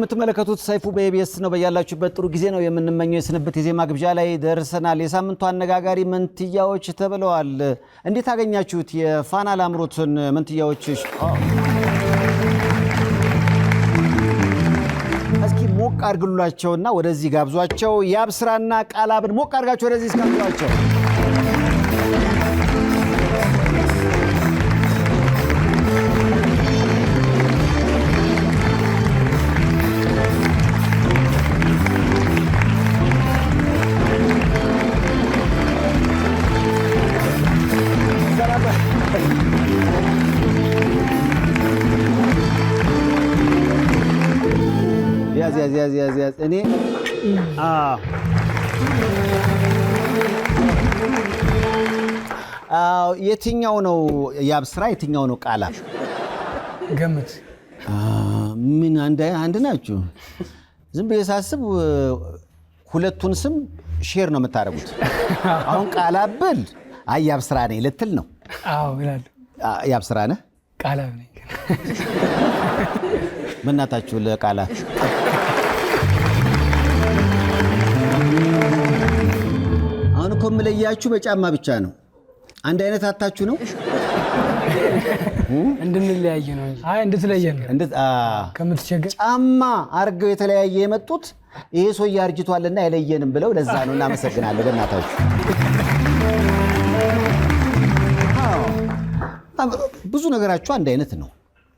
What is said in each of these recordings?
የምትመለከቱት ሰይፉ በኢቢኤስ ነው። በያላችሁበት ጥሩ ጊዜ ነው የምንመኘው። የስንብት የዜማ ግብዣ ላይ ደርሰናል። የሳምንቱ አነጋጋሪ መንትያዎች ተብለዋል። እንዴት አገኛችሁት የፋና ላምሮትን መንትያዎች? እስኪ ሞቅ አድርጉላቸውና ወደዚህ ጋብዟቸው። ያብስራና ቃላብን ሞቅ አድርጋቸው ወደዚህ ጋብዟቸው። ያዝ እኔ የትኛው ነው ያብስራ የትኛው ነው ቃላብ? ገምት። ምን አንድ ናችሁ? ዝም ብዬ ሳስብ ሁለቱን ስም ሼር ነው የምታደርጉት። አሁን ቃላብ ብል ያብስራ ነኝ ልትል ነው? አዎ ይላል። ያብስራ ነህ? ቃላብ ነኝ። በእናታችሁ ለቃላብ አሁን እኮ የምለያችሁ በጫማ ብቻ ነው። አንድ አይነት አታችሁ ነው እንድንለያየ ነው እንጂ እንድትለየን ከምትቸገር ጫማ አርገው የተለያየ የመጡት ይሄ ሰው ያርጅቷልና አይለየንም ብለው ለዛ ነው። እናመሰግናለን በእናታችሁ። ብዙ ነገራችሁ አንድ አይነት ነው።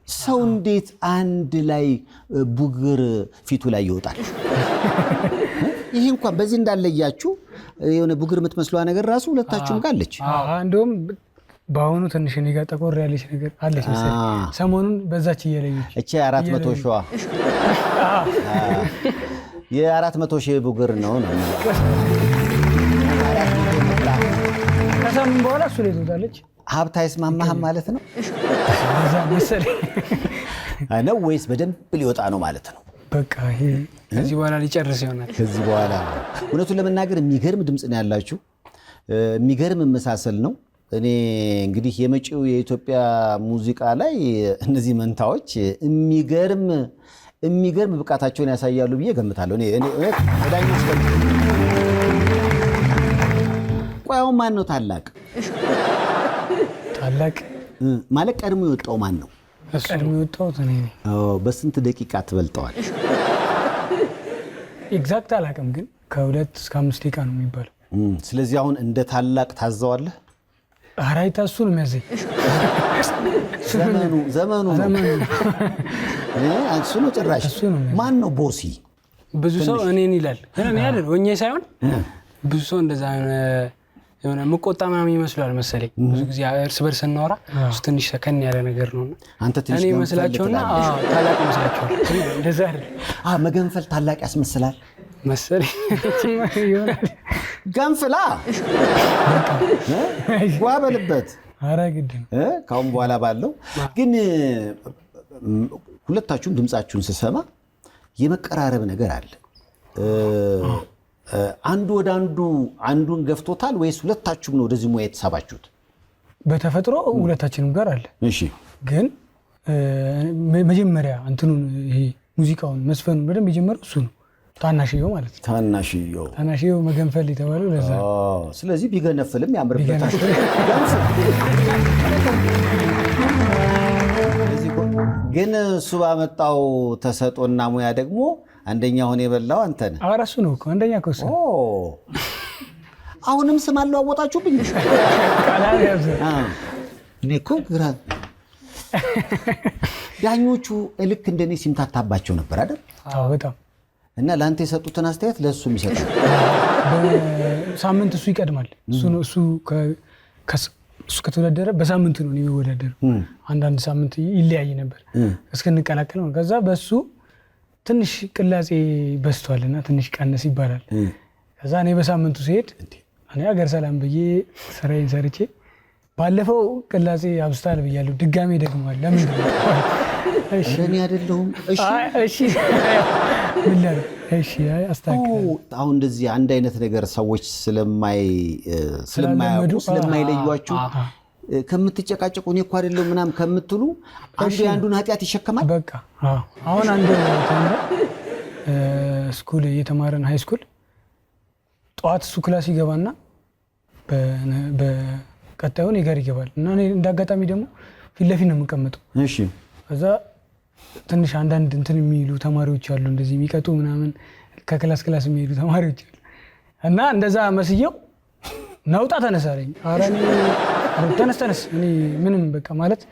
ሰው እንዴት አንድ ላይ ቡግር ፊቱ ላይ ይወጣል? ይሄ እንኳን በዚህ እንዳለያችሁ የሆነ ቡግር የምትመስለዋ ነገር ራሱ ሁለታችሁም ጋር አለች። እንደውም በአሁኑ ትንሽ እኔ ጋር ጠቆር ያለች ነገር አለች መሰለኝ። ሰሞኑን በዛች እየለየች እቺ 400 ሺዋ የ400 ሺህ ቡግር ነው። ከሰምን በኋላ እሱ ላይ ትወጣለች። ሀብት አይስማማህም ማለት ነው ነው ወይስ በደንብ ሊወጣ ነው ማለት ነው? በቃ ይሄ ከዚህ በኋላ ሊጨርስ ይሆናል። ከዚህ በኋላ እውነቱን ለመናገር የሚገርም ድምፅ ነው ያላችሁ፣ የሚገርም መሳሰል ነው። እኔ እንግዲህ የመጪው የኢትዮጵያ ሙዚቃ ላይ እነዚህ መንታዎች የሚገርም ብቃታቸውን ያሳያሉ ብዬ ገምታለሁ። እኔ ወዳጆች ቆያው ማን ነው ታላቅ ማለት ቀድሞ የወጣው ማን ነው? ቀድሞ የወጣው እኔ ነኝ። በስንት ደቂቃ ትበልጠዋል? ኤግዛክት አላውቅም፣ ግን ከ2 እስከ 5 ደቂቃ ነው የሚባለው። ስለዚህ አሁን እንደ ታላቅ ታዘዋለህ? አራይታ እሱ ነው የሚያዘኝ። ዘመኑ እሱ ነው ጭራሽ። ማን ነው ቦሲ? ብዙ ሰው እኔን ይላል፣ ግን እኔ አይደል ሆኜ ሳይሆን ብዙ ሰው እንደዛ የሆነ መቆጣ ምናምን ይመስላል መሰለኝ። ብዙ ጊዜ እርስ በርስ እናወራ እሱ ትንሽ ሰከን ያለ ነገር ነው። አንተ ትንሽ እኔ መስላቸውና ታላቅ መስላቸው እንደዛ አይደል? መገንፈል ታላቅ ያስመስላል መሰለኝ። ገንፍላ ጓበልበት። ኧረ ግድ ነው ካሁን በኋላ ባለው ግን ሁለታችሁም ድምጻችሁን ስሰማ የመቀራረብ ነገር አለ። አንዱ ወደ አንዱን ገፍቶታል ወይስ ሁለታችሁም ነው ወደዚህ ሙያ የተሳባችሁት? በተፈጥሮ ሁለታችንም ጋር አለ። እሺ፣ ግን መጀመሪያ እንትኑን ይሄ ሙዚቃውን መስፈኑን በደንብ የጀመረው እሱ ነው። ታናሽየው ማለት ነው። ታናሽየው መገንፈል የተባለው ለዛ። ስለዚህ ቢገነፍልም ያምርበታል። ግን እሱ ባመጣው ተሰጦና ሙያ ደግሞ አንደኛ ሆነ የበላው አንተ ነህ። እሱ ነው እኮ አንደኛ እኮ እሱ። አሁንም ስም አለዋወጣችሁብኝ። እኔ እኮ ግራ ዳኞቹ ልክ እንደኔ ሲምታታባቸው ነበር አይደል? አዎ በጣም። እና ለአንተ የሰጡትን አስተያየት ለእሱም ይሰጣል። በሳምንት እሱ ይቀድማል። እሱ ከተወዳደረ በሳምንት ነው የሚወዳደረው። አንዳንድ ሳምንት ይለያይ ነበር እስክንቀላቀል ነው። ከዛ በሱ ትንሽ ቅላጼ በስቷልና ትንሽ ቀነስ ይባላል። ከዛ እኔ በሳምንቱ ሲሄድ እኔ ሀገር ሰላም ብዬ ስራዬን ሰርቼ ባለፈው ቅላጼ አብስታል ብያለሁ። ድጋሜ ደግመዋል። ለምን ነው? እኔ አይደለሁም። እሺ ምን ላይ እሺ አስተካክል። አሁን እንደዚህ አንድ አይነት ነገር ሰዎች ስለማይለዩአችሁ ከምትጨቃጨቁ እኔ እኮ አይደለሁም ምናምን ከምትሉ አንዱ የአንዱን ኃጢአት ይሸከማል። በቃ አሁን አንዱ ስኩል እየተማረን ሃይ ስኩል ጠዋት እሱ ክላስ ይገባና በቀጣዩን የጋር ይገባል እና እኔ እንዳጋጣሚ ደግሞ ፊት ለፊት ነው የምቀመጠው። እሺ ከዛ ትንሽ አንዳንድ እንትን የሚሉ ተማሪዎች አሉ እንደዚህ የሚቀጡ ምናምን ከክላስ ክላስ የሚሄዱ ተማሪዎች አሉ እና እንደዛ መስየው ናውጣ ተነሳለኝ። ኧረ እኔ ተነስ እኔ ምንም በቃ ማለት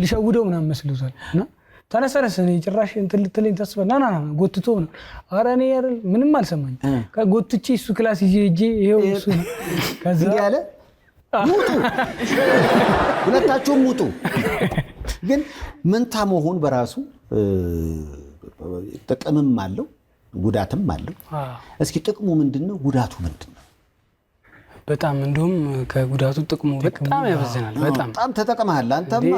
ልሸውደው ምናምን መስሎታል እና ተነስ እኔ ጭራሽ እንትን ልትለኝ ተስፋ ና ጎትቶ ነው። ኧረ እኔ ምንም አልሰማኝ ከጎትቼ እሱ ክላስ ይዤ ይሄው እሱ ከዛ ያለ ሙጡ ሁለታችሁም ሙጡ። ግን መንታ መሆን በራሱ ጥቅምም አለው ጉዳትም አለው። እስኪ ጥቅሙ ምንድነው? ጉዳቱ ምንድነው? በጣም እንደውም ከጉዳቱ ጥቅሙ በጣም ያበዘናል። በጣም ተጠቅመሃል አንተማ።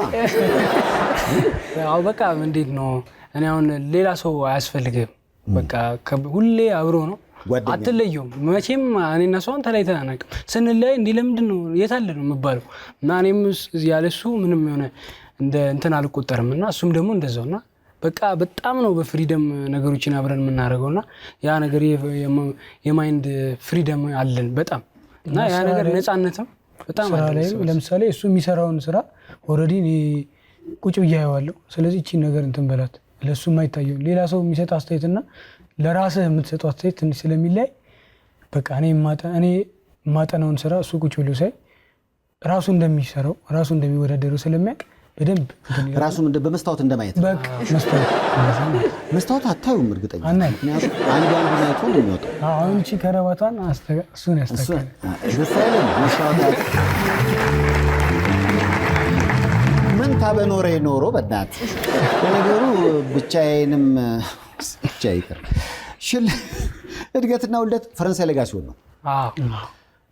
ያው በቃ እንዴት ነው እኔ አሁን ሌላ ሰው አያስፈልግም። በቃ ሁሌ አብሮ ነው አትለየውም። መቼም እኔና እሷን ተለያይተን አናውቅም። ስንለያይ እንዲህ ለምንድን ነው የት አለ ነው የምባለው እና እኔም ያለሱ ምንም የሆነ እንደ እንትን አልቆጠርም እና እሱም ደግሞ እንደዛውና በቃ በጣም ነው በፍሪደም ነገሮችን አብረን የምናደርገውና ያ ነገር የማይንድ ፍሪደም አለን በጣም እና ያ ነገር ነፃነትም በጣም አለ። ለምሳሌ እሱ የሚሰራውን ስራ ኦልሬዲ እኔ ቁጭ ብዬ አየዋለሁ። ስለዚህ እቺ ነገር እንትን በላት ለሱ የማይታየው ሌላ ሰው የሚሰጥ አስተያየትና ለራስህ የምትሰጠው አስተያየት ትንሽ ስለሚለይ በቃ እኔ የማጠናውን ስራ እሱ ቁጭ ብሎ ሳይ ራሱ እንደሚሰራው ራሱ እንደሚወዳደረው ስለሚያውቅ በደንብ ራሱም በመስታወት እንደማየት በቃ መስታወት አታዩም እርግጠኛ ምክንያቱም አንዱ አይቶ ነው የሚወጣው። አሁን እቺ ከረባቷን እሱን ያስተካክላል። በሳይለን መስታወት ምን ታበኖረ ኖሮ በእናት ነገሩ ብቻዬንም ብቻ ይቀር ሽል እድገትና ውልደት ፈረንሳይ ሌጋሲዮን ነው።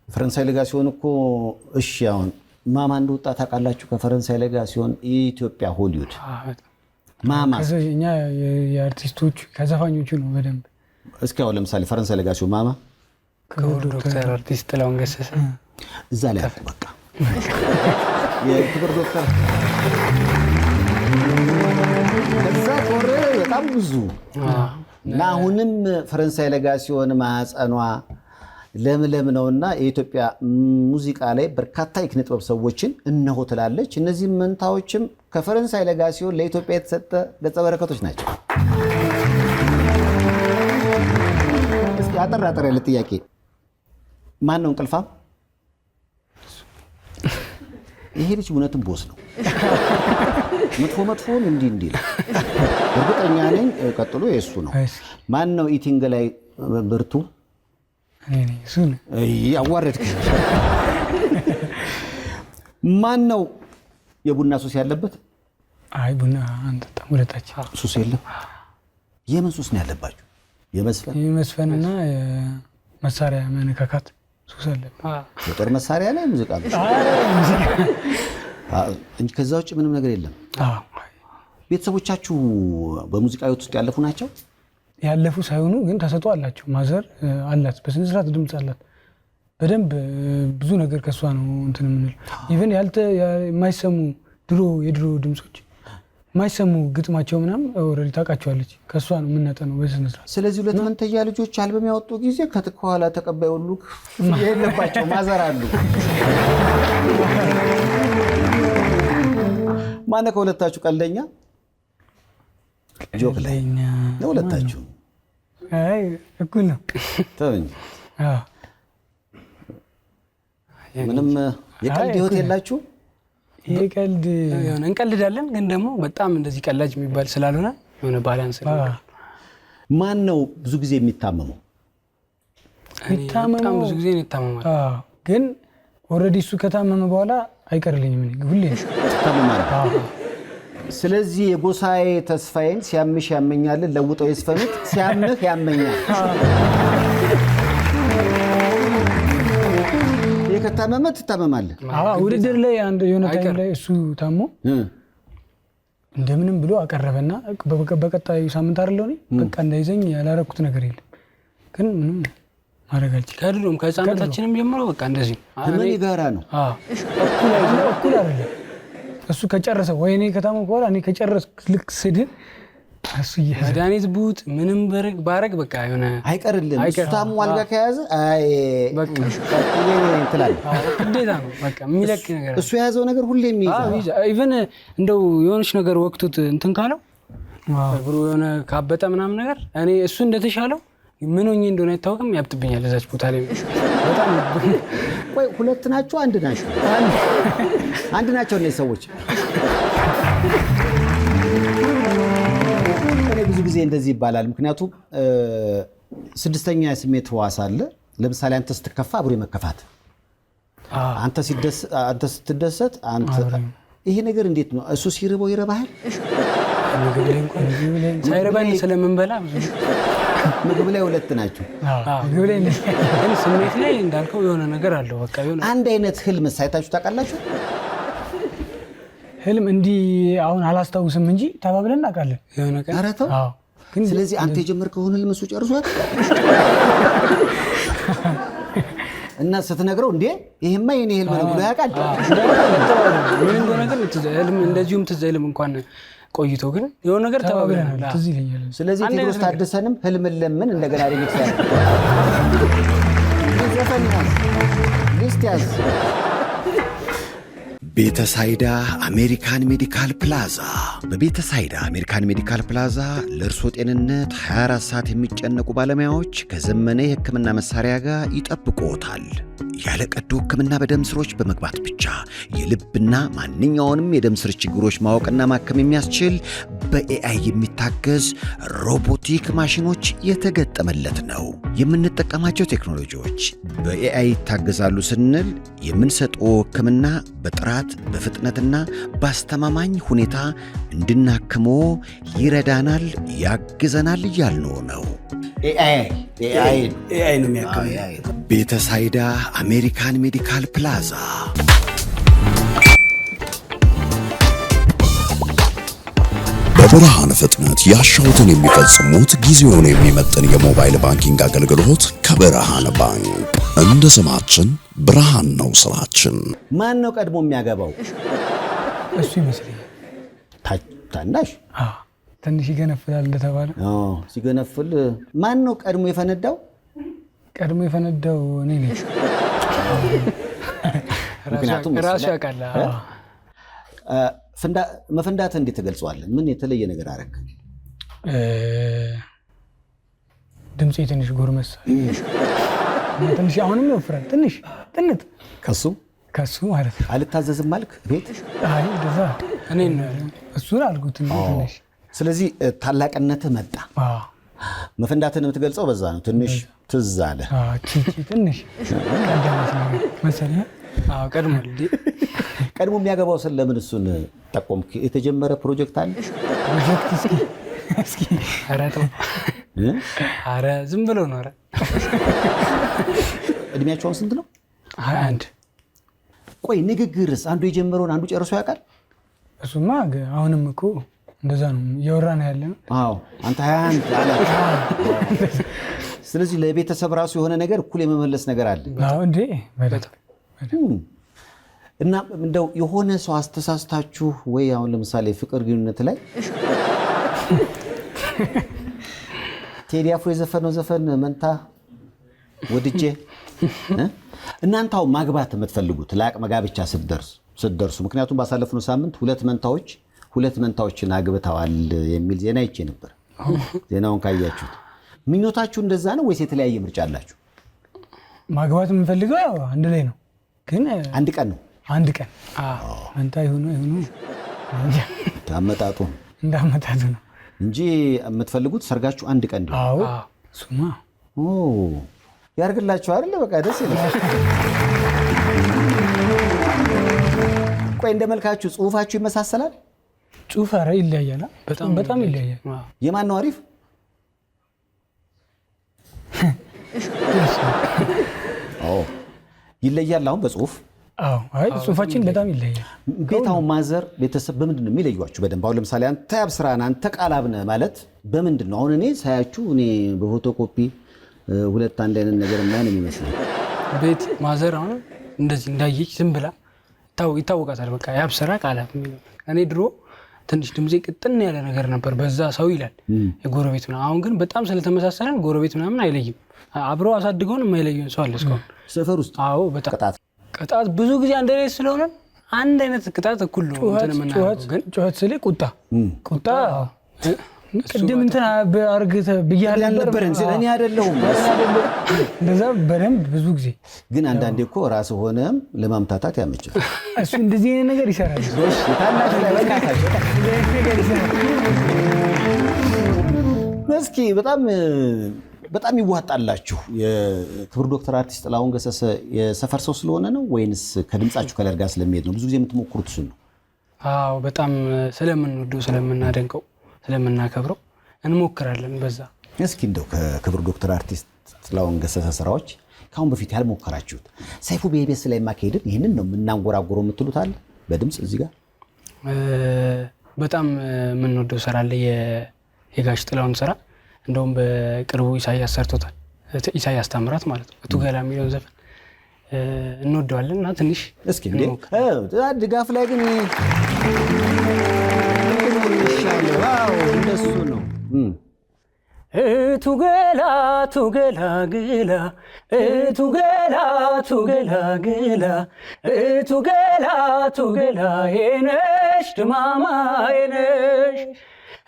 ፈረንሳይ ሌጋሲዮን እኮ እሺ አሁን ማማ እንደወጣ ታውቃላችሁ? ከፈረንሳይ ሌጋሲዮን የኢትዮጵያ ሆሊውድ ማማ እኛ የአርቲስቶች ከዘፋኞቹ ነው በደንብ። እስኪ አሁን ለምሳሌ ፈረንሳይ ሌጋሲዮን ማማ ክቡር ዶክተር አርቲስት ጥላሁን ገሰሰ እዛ ላይ አለ። በቃ የክቡር ዶክተር ከዛ ጦር በጣም ብዙ እና አሁንም ፈረንሳይ ሌጋሲዮን ማጸኗ ለምለም ነውና የኢትዮጵያ ሙዚቃ ላይ በርካታ የኪነ ጥበብ ሰዎችን እነሆ ትላለች። እነዚህ መንታዎችም ከፈረንሳይ ሌጋሲዮን ለኢትዮጵያ የተሰጠ ገጸ በረከቶች ናቸው። እስኪ አጠር ያለ ጥያቄ፣ ማን ነው እንቅልፋም? ይሄ ልጅ እውነትም ቦስ ነው። መጥፎን እንዲህ እርግጠኛ ነኝ። ቀጥሎ የእሱ ነው። ማን ነው ኢቲንግ ላይ ብርቱ? አዋረድክ። ማን ነው የቡና ሱስ ያለበት? አይ ቡና አንጠጣም ሁለታችን። ሱስ የለም። የምን ሱስ ነው ያለባችሁ? የመስፈንና የመሳሪያ መነካካት ሱስ አለበት። የጦር መሳሪያ ላይ ሙዚቃ እንጂ ከዛ ውጭ ምንም ነገር የለም። ቤተሰቦቻችሁ በሙዚቃ ህይወት ውስጥ ያለፉ ናቸው? ያለፉ ሳይሆኑ ግን ተሰጥኦ አላቸው። ማዘር አላት፣ በስነ ስርዓት ድምጽ አላት። በደንብ ብዙ ነገር ከሷ ነው እንትን የምንለው። ኢቭን የማይሰሙ የድሮ ድምጾች የማይሰሙ ግጥማቸው ምናምን ኦልሬዲ ታውቃቸዋለች። ከሷ ነው የምናጠነው በስነ ስርዓት። ስለዚህ ሁለት መንተያ ልጆች አልበም ያወጡ ጊዜ ከኋላ ተቀባይ ሁሉ የሌለባቸው ማዘር አሉ። ማነው ከሁለታችሁ ቀልደኛ? ጆክ ላይ ነው ሁለታችሁ? አይ እኩል ነው። ተወኝ። ምንም የቀልድ ህይወት የላችሁ? ይሄ ቀልድ የሆነ እንቀልዳለን፣ ግን ደግሞ በጣም እንደዚህ ቀላጅ የሚባል ስላልሆነ የሆነ ባላንስ ነው። ማን ነው ብዙ ጊዜ የሚታመመው? በጣም ብዙ ጊዜ ነው ይታመማል። ግን ኦልሬዲ እሱ ከታመመ በኋላ አይቀርልኝም ሁሌ ታመማል። ስለዚህ የጎሳዬ ተስፋዬን ሲያምሽ ያመኛል ለውጠው ይስፈኑት፣ ሲያምህ ያመኛል። የከታመመ ትታመማለህ። ውድድር ላይ አንድ የሆነ ታይም ላይ እሱ ታሞ እንደምንም ብሎ አቀረበና በቀጣዩ ሳምንት አይደለው እኔ በቃ እንዳይዘኝ ያላረኩት ነገር የለም። ግን ምንም ማድረግ አልችልም። ከድሮም ከህፃናታችንም ጀምሮ በቃ እንደዚህ ምን ይጋራ ነው እኩል አይደለም። እሱ ከጨረሰ ወይ እኔ ከታመምኩ በኋላ እኔ ከጨረስኩ ልክ ስድን መድኃኒት ቡት ምንም ባረግ በቃ የሆነ አይቀርልም። እሱ ታሞ አልጋ ከያዘ አይ በቃ ትላለህ። ግዴታ ነው በቃ የሚለቅ ነገር እሱ የያዘው ነገር ሁሌም ይይዛል። ኢቨን እንደው የሆነች ነገር ወቅቱት እንትን ካለው እግሩ የሆነ ካበጠ ምናምን ነገር እኔ እሱ እንደተሻለው ምን ሆኜ እንደሆነ አይታወቅም ያብጥብኛል እዛች ቦታ ላይ በጣም። ቆይ ሁለት ናቸው አንድ ናቸው? አንድ ናቸው እነዚህ ሰዎች። እኔ ብዙ ጊዜ እንደዚህ ይባላል። ምክንያቱም ስድስተኛ የስሜት ሕዋስ አለ። ለምሳሌ አንተ ስትከፋ አብሮ መከፋት፣ አንተ ስትደሰት አንተ። ይሄ ነገር እንዴት ነው? እሱ ሲርበው ይረባሃል? ምግብ ላይ እንኳን ሳይረባኝ ስለምንበላ ምግብ ላይ ሁለት ናቸው። ምግብ ላይ ግን ስሜት ላይ እንዳልከው የሆነ ነገር አለው። በቃ የሆነ አንድ አይነት ህልም ሳይታችሁ ታውቃላችሁ? ህልም እንዲህ አሁን አላስታውስም እንጂ ተባብለን እናውቃለን የሆነ ቀን። ኧረ ተው። ስለዚህ አንተ የጀመርከውን ህልም እሱ ጨርሷል እና ስትነግረው እንዴ ይሄማ የኔ ህልም ነው ብሎ ያውቃል። ምን እንደሆነ ግን ህልም እንደዚሁም ትዝ አይልም እንኳን ቆይቶ ግን የሆነ ነገር ተባብለናል። ትዝ ይለኛል። ስለዚህ ቴዎድሮስ ታደሰንም ህልም ለምን እንደገና ሪሚክስ ያለ ዘፈን ሊስት ያዝ። ቤተሳይዳ አሜሪካን ሜዲካል ፕላዛ። በቤተሳይዳ አሜሪካን ሜዲካል ፕላዛ ለእርሶ ጤንነት 24 ሰዓት የሚጨነቁ ባለሙያዎች ከዘመነ የህክምና መሳሪያ ጋር ይጠብቁዎታል። ያለ ቀዶ ህክምና በደም ስሮች በመግባት ብቻ የልብና ማንኛውንም የደም ስር ችግሮች ማወቅና ማከም የሚያስችል በኤአይ የሚታገዝ ሮቦቲክ ማሽኖች የተገጠመለት ነው። የምንጠቀማቸው ቴክኖሎጂዎች በኤአይ ይታገዛሉ ስንል የምንሰጠው ህክምና በጥራት በፍጥነትና በአስተማማኝ ሁኔታ እንድናክሞ ይረዳናል፣ ያግዘናል እያልነው ነው። ኤአይ ነው የሚያክመው። ቤተሳይዳ አሜሪካን ሜዲካል ፕላዛ። በብርሃን ፍጥነት ያሻውትን የሚፈጽሙት ጊዜውን የሚመጥን የሞባይል ባንኪንግ አገልግሎት ከብርሃን ባንክ። እንደ ስማችን ብርሃን ነው ስራችን። ማን ነው ቀድሞ የሚያገባው? እሱ ይመስለኛል። ታናሽ ትንሽ ይገነፍላል እንደተባለ። ሲገነፍል ማን ነው ቀድሞ የፈነዳው? ቀድሞ የፈነዳው እኔ ነኝ። ምክንያቱም ራሱ ያውቃል። መፈንዳት እንዴት ተገልጿል? ምን የተለየ ነገር አደረግ? ድምጼ ትንሽ ጎርመሳ ትንሽ አሁንም ይወፍራል ትንሽ ጥንት ከሱ ማለት ነው። አልታዘዝም ማልክ ቤት አይ እንደዛ እኔን እሱን አልኩት ትንሽ። ስለዚህ ታላቅነትህ መጣ። መፈንዳትን የምትገልጸው በዛ ነው። ትንሽ ትዝ አለ። ትንሽ ቀደመች መሰለኝ። ቀድሞ የሚያገባው ስለ ለምን እሱን ጠቆምክ? የተጀመረ ፕሮጀክት አለ? ፕሮጀክት እስኪ ኧረ ተው ኧረ ዝም ብሎ ነው። ኧረ እድሜያቸውን ስንት ነው? 21። ቆይ ንግግርስ አንዱ የጀመረውን አንዱ ጨርሶ ያውቃል? እሱማ አሁንም እኮ እንደዛ ነው እያወራን ያለ ነው። አዎ አንተ 21 አለ። ስለዚህ ለቤተሰብ ራሱ የሆነ ነገር እኩል የመመለስ ነገር አለ። አዎ እንዴ በጣም እና እንደው የሆነ ሰው አስተሳስታችሁ ወይ አሁን ለምሳሌ ፍቅር ግንኙነት ላይ ቴዲ አፍሮ የዘፈነው ዘፈን መንታ ወድጄ እናንተ አሁን ማግባት የምትፈልጉት ለአቅመ ጋብቻ ስትደርሱ ምክንያቱም ባሳለፍነው ሳምንት ሁለት መንታዎችን አግብተዋል የሚል ዜና ይቼ ነበር። ዜናውን ካያችሁት ምኞታችሁ እንደዛ ነው ወይስ የተለያየ ምርጫ አላችሁ? ማግባት የምንፈልገው ያው አንድ ላይ ነው፣ ግን አንድ ቀን ነው። አንድ ቀን መንታ ይሁኑ ታመጣጡ እንዳመጣጡ ነው እንጂ የምትፈልጉት ሰርጋችሁ አንድ ቀን ነው። አዎ ሱማ ያርግላችሁ አይደል? በቃ ደስ ይላል። ቆይ እንደመልካችሁ ጽሁፋችሁ ይመሳሰላል? ጽሁፍ ኧረ ይለያያል። በጣም ይለያያል። የማን ነው አሪፍ? ይለያል አሁን በጽሁፍ? አይ ጽሁፋችን በጣም ይለያል። ቤታው ማዘር ቤተሰብ በምንድን ነው የሚለዩዋችሁ በደንብ? አሁን ለምሳሌ አንተ ያብስራን አንተ ቃላብነህ ማለት በምንድን ነው? አሁን እኔ ሳያችሁ እኔ በፎቶኮፒ ሁለት አንድ አይነት ነገር ማን የሚመስለው ቤት ማዘር አሁን እንደዚህ እንዳየች ዝም ብላ ይታወቃታል። በቃ ያብስራ ቃላብ። እኔ ድሮ ትንሽ ድምጼ ቅጥን ያለ ነገር ነበር በዛ ሰው ይላል የጎረቤት ምናምን። አሁን ግን በጣም ስለተመሳሰለን ጎረቤት ምናምን አይለይም። አብረው አሳድገውን የማይለዩን ሰው አለ እስካሁን ሰፈር ውስጥ። አዎ በጣም ቅጣት ብዙ ጊዜ አንድ ላይ ስለሆነ አንድ አይነት ቅጣት እኩል ነው እንትን የምናደርገው። ግን ጩኸት ስለ ቁጣ ቅድም እንትን አርግተ ብያለሁ ነበር እንጂ እኔ አይደለሁም እንደዛ በደንብ ብዙ ጊዜ። ግን አንዳንዴ እኮ ራስ ሆነም ለማምታታት ያመቻል እሱ እንደዚህ አይነት ነገር ይሰራል። እሺ ታናሽ ላይ በቃታሽ ነገር ይሰራል። መስኪ በጣም ይዋጣላችሁ። የክብር ዶክተር አርቲስት ጥላሁን ገሰሰ የሰፈር ሰው ስለሆነ ነው ወይንስ ከድምጻችሁ ከለር ጋር ስለሚሄድ ነው? ብዙ ጊዜ የምትሞክሩት እሱ ነው? አዎ በጣም ስለምንወደው ስለምናደንቀው ስለምናከብረው እንሞክራለን በዛ። እስኪ እንደው ከክብር ዶክተር አርቲስት ጥላሁን ገሰሰ ስራዎች ካሁን በፊት ያልሞከራችሁት ሰይፉ በኢቢኤስ ላይ ማካሄድን ይሄንን ነው የምናንጎራጎረው የምትሉት አለ በድምጽ እዚህ ጋር? በጣም የምንወደው ስራ አለ የጋሽ ጥላሁን ስራ። እንደውም በቅርቡ ኢሳያስ ሰርቶታል። ኢሳያስ ታምራት ማለት ነው። እቱገላ የሚለውን ዘፈን እንወደዋለን እና ትንሽ እስኪ ድጋፍ ላይ ግን ዋው እንደሱ ነው። እቱገላ ቱገላ ግላ እቱገላ ቱገላ ግላ እቱገላ ቱገላ የነሽ ድማማ የነሽ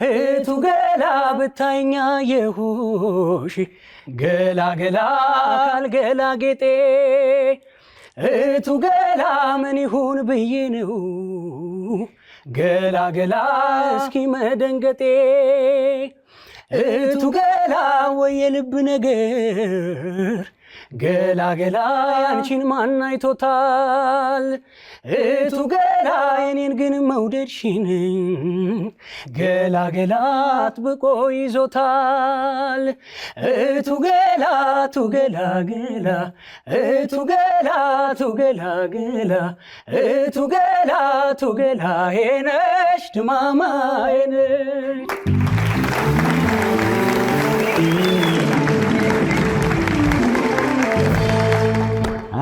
እቱገላ ብታይኛ የሁሽ ገላ ገላ ካልገላ ጌጤ እቱገላ ምን ይሁን ብዬ ነው ገላ ገላ እስኪ መደንገጤ እቱገላ ወይ የልብ ነገር ገላ ገላ ያንቺን ማን አይቶታል እቱገላ የኔን ግን መውደድሽን ገላ ገላ አጥብቆ ይዞታል እቱገላ ቱገላ ገላ እቱገላ ቱገላ ገላ እቱገላ ቱገላ የነሽ ድማማ የነሽ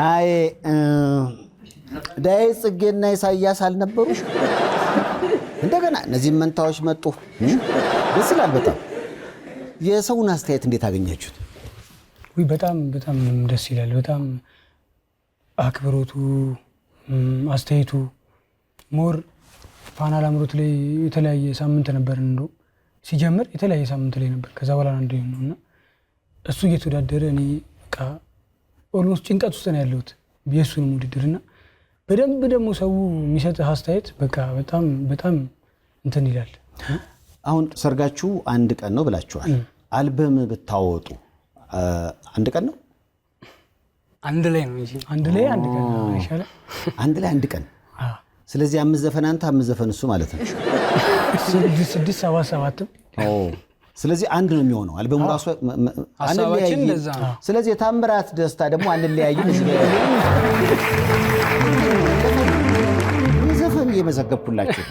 አይ ዳይ ጽጌና ኢሳያስ አልነበሩ? እንደገና እነዚህ መንታዎች መጡ። ደስ ይላል በጣም። የሰውን አስተያየት እንዴት አገኛችሁት? ወይ በጣም ደስ ይላል። በጣም አክብሮቱ፣ አስተያየቱ ሞር ፋና ላምሮት ላይ የተለያየ ሳምንት ነበር እንደው ሲጀምር የተለያየ ሳምንት ላይ ነበር። ከዛ በኋላ አንድ ነውና እሱ እየተወዳደረ እኔ በቃ ኦልሞስት ጭንቀት ውስጥ ነው ያለሁት የእሱንም ውድድርና በደንብ ደግሞ ሰው የሚሰጥህ አስተያየት በቃ በጣም እንትን ይላል። አሁን ሰርጋችሁ አንድ ቀን ነው ብላችኋል። አልበም ብታወጡ አንድ ቀን ነው? አንድ ላይ ነው እንጂ አንድ ላይ አንድ ቀን ነው ይሻላል። አንድ ላይ አንድ ቀን። ስለዚህ 5 ዘፈን አንተ 5 ዘፈን እሱ ማለት ነው 6 7 ስለዚህ አንድ ነው የሚሆነው አልበሙ ራሱ ሐሳባችን ለዛ ነው። ስለዚህ ታምራት ደስታ ደግሞ አንለያይም እዚህ ጋር ዘፈን እየመዘገብኩላችሁ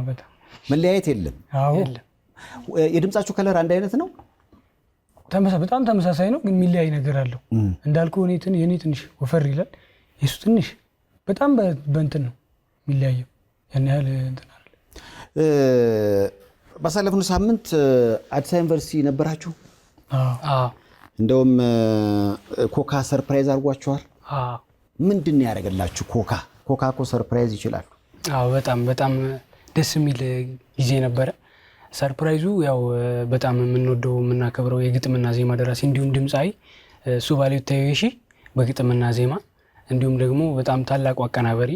በጣም መለያየት የለም። የድምጻችሁ ከለር አንድ አይነት ነው? በጣም ተመሳሳይ ነው፣ ግን የሚለያይ ነገር አለው። እንዳልኩ የኔ ትንሽ ወፈር ይላል፣ የሱ ትንሽ በጣም በእንትን ነው የሚለያየው። ያን ያህል እንትን አለ። ባሳለፍነው ሳምንት አዲስ ዩኒቨርሲቲ ነበራችሁ? እንደውም ኮካ ሰርፕራይዝ አድርጓችኋል። ምንድን ነው ያደረገላችሁ? ኮካ እኮ ሰርፕራይዝ ይችላሉ። በጣም ደስ የሚል ጊዜ ነበረ። ሰርፕራይዙ ያው በጣም የምንወደው የምናከብረው የግጥምና ዜማ ደራሲ እንዲሁም ድምፃዊ ሱባሌው ታዩሺ በግጥምና ዜማ እንዲሁም ደግሞ በጣም ታላቁ አቀናባሪ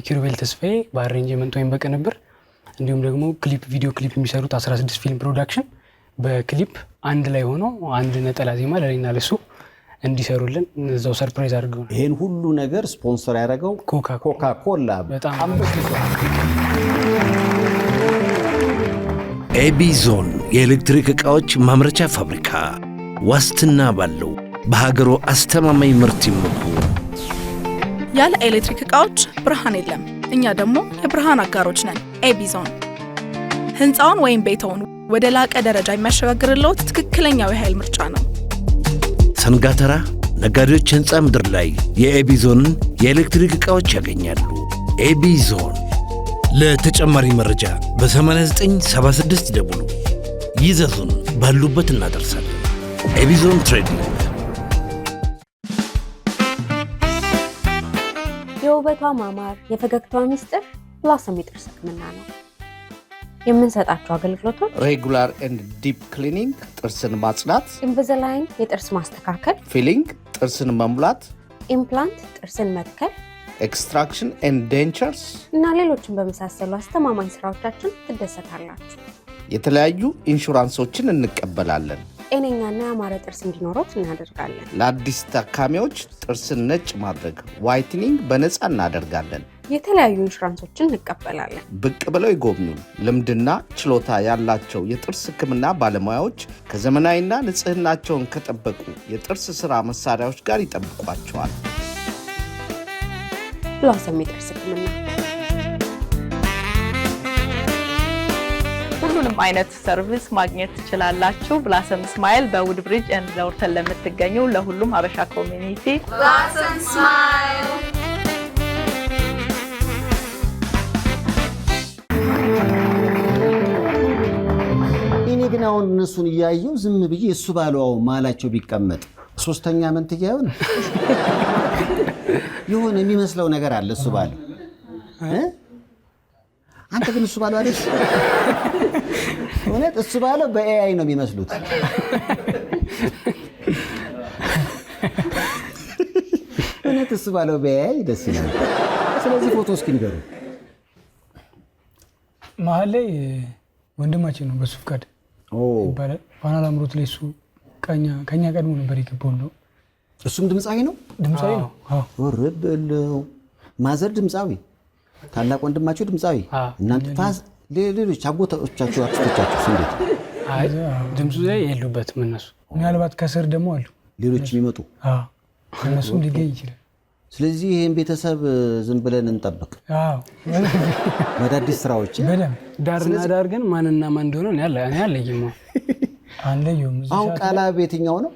ኪሩቤል ተስፋዬ በአሬንጅመንት ወይም በቅንብር እንዲሁም ደግሞ ቪዲዮ ክሊፕ የሚሰሩት 16 ፊልም ፕሮዳክሽን በክሊፕ አንድ ላይ ሆነው አንድ ነጠላ ዜማ ለኔና ለሱ እንዲሰሩልን እዛው ሰርፕራይዝ አድርገው። ይሄን ሁሉ ነገር ስፖንሰር ያደረገው ኮካ ኮላ በጣም ኤቢ ዞን የኤሌክትሪክ ዕቃዎች ማምረቻ ፋብሪካ ዋስትና ባለው በሀገሩ አስተማማኝ ምርት ይመኩ። ያለ ኤሌክትሪክ ዕቃዎች ብርሃን የለም። እኛ ደግሞ የብርሃን አጋሮች ነን። ኤቢ ዞን ህንፃውን ወይም ቤትዎን ወደ ላቀ ደረጃ የሚያሸጋግርልዎት ትክክለኛው የኃይል ምርጫ ነው። ሰንጋተራ ነጋዴዎች ህንፃ ምድር ላይ የኤቢ ዞንን የኤሌክትሪክ ዕቃዎች ያገኛሉ። ኤቢ ዞን ለተጨማሪ መረጃ በ8976 ደውሉ። ይዘዙን፣ ባሉበት እናደርሳለን። ኤቢዞን ትሬዲንግ። የውበቷ ማማር የፈገግታዋ ሚስጥር ብላሰም የጥርስ ህክምና ነው። የምንሰጣቸው አገልግሎቶች ሬጉላር ኤንድ ዲፕ ክሊኒንግ ጥርስን ማጽዳት፣ ኢንቪዛላይን የጥርስ ማስተካከል፣ ፊሊንግ ጥርስን መሙላት፣ ኢምፕላንት ጥርስን መትከል፣ ኤክስትራክሽን ኤንድ ዴንቸርስ እና ሌሎችን በመሳሰሉ አስተማማኝ ስራዎቻችን ትደሰታላችሁ። የተለያዩ ኢንሹራንሶችን እንቀበላለን። ጤነኛና ያማረ ጥርስ እንዲኖሮት እናደርጋለን። ለአዲስ ታካሚዎች ጥርስን ነጭ ማድረግ ዋይትኒንግ በነፃ እናደርጋለን። የተለያዩ ኢንሹራንሶችን እንቀበላለን። ብቅ ብለው ይጎብኙን። ልምድና ችሎታ ያላቸው የጥርስ ህክምና ባለሙያዎች ከዘመናዊና ንጽህናቸውን ከጠበቁ የጥርስ ስራ መሳሪያዎች ጋር ይጠብቋቸዋል። ብላሰም የጥርስ ህክምና ሁሉንም አይነት ሰርቪስ ማግኘት ትችላላችሁ። ብላሰም ስማይል በውድ ብሪጅ ኤንድ ለውርተን ለምትገኙ ለሁሉም ሀበሻ ኮሚኒቲ ብላሰም ስማይል። እኔ ግን አሁን እነሱን እያየው ዝም ብዬ እሱ ባለው መሀላቸው ቢቀመጥ ሶስተኛ መንትያ ይሆን የሆነ የሚመስለው ነገር አለ። እሱ ባለው አንተ ግን እሱ ባለው አይደል? እውነት እሱ ባለው በኤአይ ነው የሚመስሉት። እውነት እሱ ባለው በኤአይ ደስ ይላል። ስለዚህ ፎቶ እስኪ ንገሩ። መሀል ላይ ወንድማችን ነው በሱ ፍቃድ ይባላል። ፋና ላምሮት ላይ እሱ ከኛ ቀድሞ ነበር የገባው ነው። እሱም ድምፃዊ ነው። ድምፃዊ ነው። ወርበለው ማዘር ድምፃዊ፣ ታላቅ ወንድማቸው ድምፃዊ፣ እናንተ ፋዝ ሌሎች አጎቶቻችሁ አክስቶቻችሁ እንዴት? ድምፁ ላይ የሉበትም እነሱ። ምናልባት ከስር ደግሞ አሉ ሌሎች የሚመጡ እነሱም ሊገኝ ይችላል። ስለዚህ ይህን ቤተሰብ ዝም ብለን እንጠብቅ። አዳዲስ ስራዎች ዳርና ዳር ግን ማንና ማን እንደሆነ እኔ አለይም። አንለየውም። አሁን ቃላብ የትኛው ነው?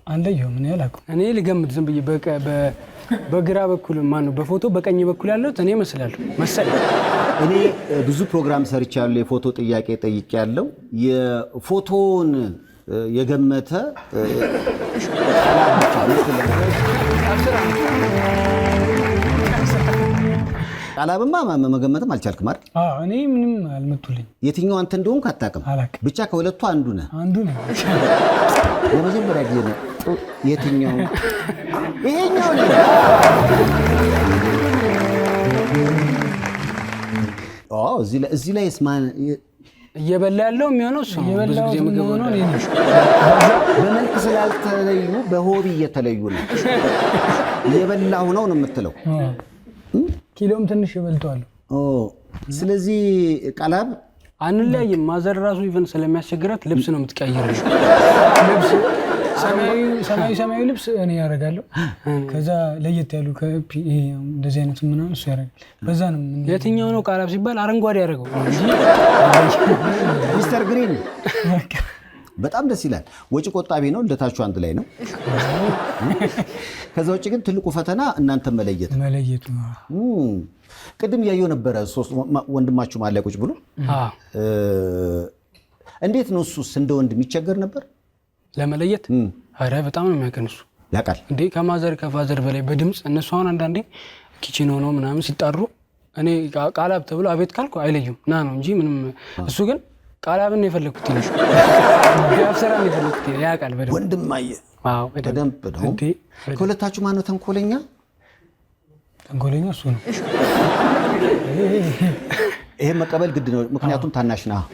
አንለየውም። እኔ አላውቅም። እኔ ልገምት ዝም ብዬ በግራ በኩል ማነው በፎቶ በቀኝ በኩል ያለሁት እኔ እመስላለሁ መሰለኝ። እኔ ብዙ ፕሮግራም ሰርቻለሁ። የፎቶ ጥያቄ ጠይቄያለሁ። የፎቶውን የገመተ ቃላብማ መገመትም አልቻልክም አይደል? እኔ ምንም አልመጡልኝ። የትኛው አንተ እንደሆንክ አታውቅም። ብቻ ከሁለቱ አንዱ ነህ። ለመጀመሪያ ጊዜ ነው። የትኛው? ይሄኛው ነው። እዚህ ላይ ስማን እየበላ ያለው የሚሆነው እሱ ነው። ብዙ ጊዜ ምግብ ነው። በመልክ ስላልተለዩ በሆቢ እየተለዩ ነው። እየበላሁ ነው የምትለው። ኪሎም ትንሽ ይበልጠዋል። ስለዚህ ቃላብ አንለያይም። ማዘር ራሱ ኢቨን ስለሚያስቸግራት ልብስ ነው የምትቀይረው። ልብስ ሰማያዊ ልብስ እኔ ያደርጋለሁ። ከዛ ለየት ያሉ እንደዚህ አይነት ምናምን እሱ ያደርጋል። በዛ ነው። የትኛው ነው ቃላብ ሲባል አረንጓዴ ያደርገው እንጂ ሚስተር ግሪን በጣም ደስ ይላል። ወጪ ቆጣቢ ነው። ልደታችሁ አንድ ላይ ነው። ከዛ ውጭ ግን ትልቁ ፈተና እናንተ መለየቱ ቅድም እያየሁ ነበረ። ሶስት ወንድማችሁ ማለት ቁጭ ብሎ እንዴት ነው እሱስ እንደ ወንድም ይቸገር ነበር ለመለየት? አረ በጣም ነው የሚያቀንሱ ያውቃል እንዴ ከማዘር ከፋዘር በላይ በድምፅ እነሱ አሁን አንዳንዴ ኪችን ሆኖ ምናምን ሲጣሩ እኔ ቃላብ ተብሎ አቤት ካልኩ አይለዩም ና ነው እንጂ ምንም። እሱ ግን ቃላብን ነው የፈለኩት ነው ያፍሰራ ነው የፈለኩት ያውቃል በደንብ ወንድማዬ። አዎ በደንብ ነው። ከሁለታችሁ ማን ነው ተንኮለኛ? ተንኮለኛ እሱ ነው። ይሄ መቀበል ግድ ነው፣ ምክንያቱም ታናሽ ነህ።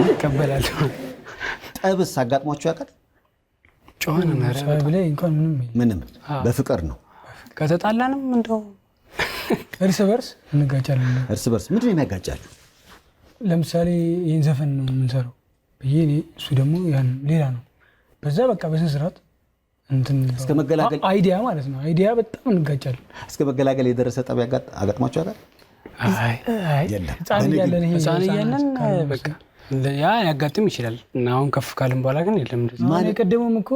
ይቀበላል። ጠብስ አጋጥሟችሁ ያውቃል? ጮኸን ነው ብለህ እንኳን ምንም በፍቅር ነው። ከተጣላንም እንደው እርስ በርስ እንጋጫለን። እርስ በርስ ምንድን ነው የሚያጋጫችሁ? ለምሳሌ ይህን ዘፈን ነው የምንሰራው ብዬ እሱ ደግሞ ያን ሌላ ነው። በዛ በቃ በስነ ስርዓት እስከ መገላገል አይዲያ ማለት ነው። አይዲያ በጣም እንጋጫለን። እስከ መገላገል የደረሰ ጠብ አጋጥሟችሁ ያውቃል? ህፃን እያለን በቃ ያ ያጋጥም ይችላል እና አሁን ከፍ ካልን በኋላ ግን የለም። ማን የቀደመውም እኮ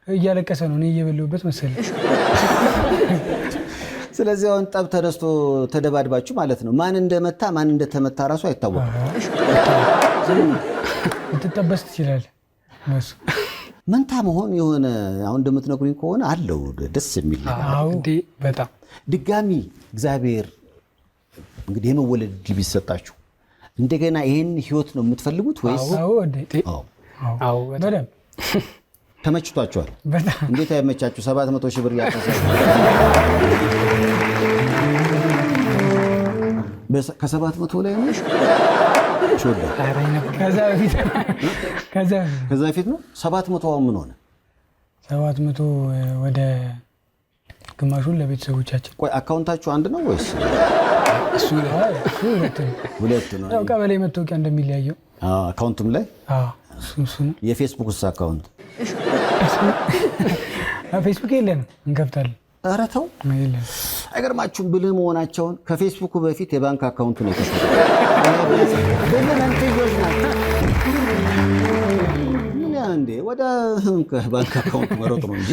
እያለቀሰ ነው። እኔ እየበለሁበት መሰለኝ። ስለዚህ አሁን ጠብ ተነስቶ ተደባድባችሁ ማለት ነው። ማን እንደመታ ማን እንደተመታ ራሱ አይታወቅም። ልትጠበስ ትችላለህ። መንታ መሆን የሆነ አሁን እንደምትነግሩኝ ከሆነ አለው ደስ የሚል በጣም ድጋሚ እግዚአብሔር እንግዲህ የመወለድ ዕድል ቢሰጣችሁ እንደገና ይሄን ህይወት ነው የምትፈልጉት ወይስ? አዎ በደምብ ተመችቷችኋል? እንዴት አይመቻችሁ? 700 ሺህ ብር ያፈሰሰ ከ700 ላይ ነው ሾዳ ከዛ በፊት ነው 700 አሁን ምን ሆነ? 700 ወደ ግማሹን ለቤተሰቦቻችን። ቆይ አካውንታችሁ አንድ ነው ወይስ? እሱ ሁለት ነው። ያው ቀበሌ መታወቂያ እንደሚለያየው አካውንቱም ላይ እሱ ነው። የፌስቡክስ አካውንት? ፌስቡክ የለንም፣ እንከፍታለን። ኧረ ተው አይገርማችሁም? ብልህ መሆናቸውን ከፌስቡክ በፊት የባንክ አካውንት ነው የከፈቱት። ምን እንዴ ወደ ባንክ አካውንት መሮጥ ነው እንጂ።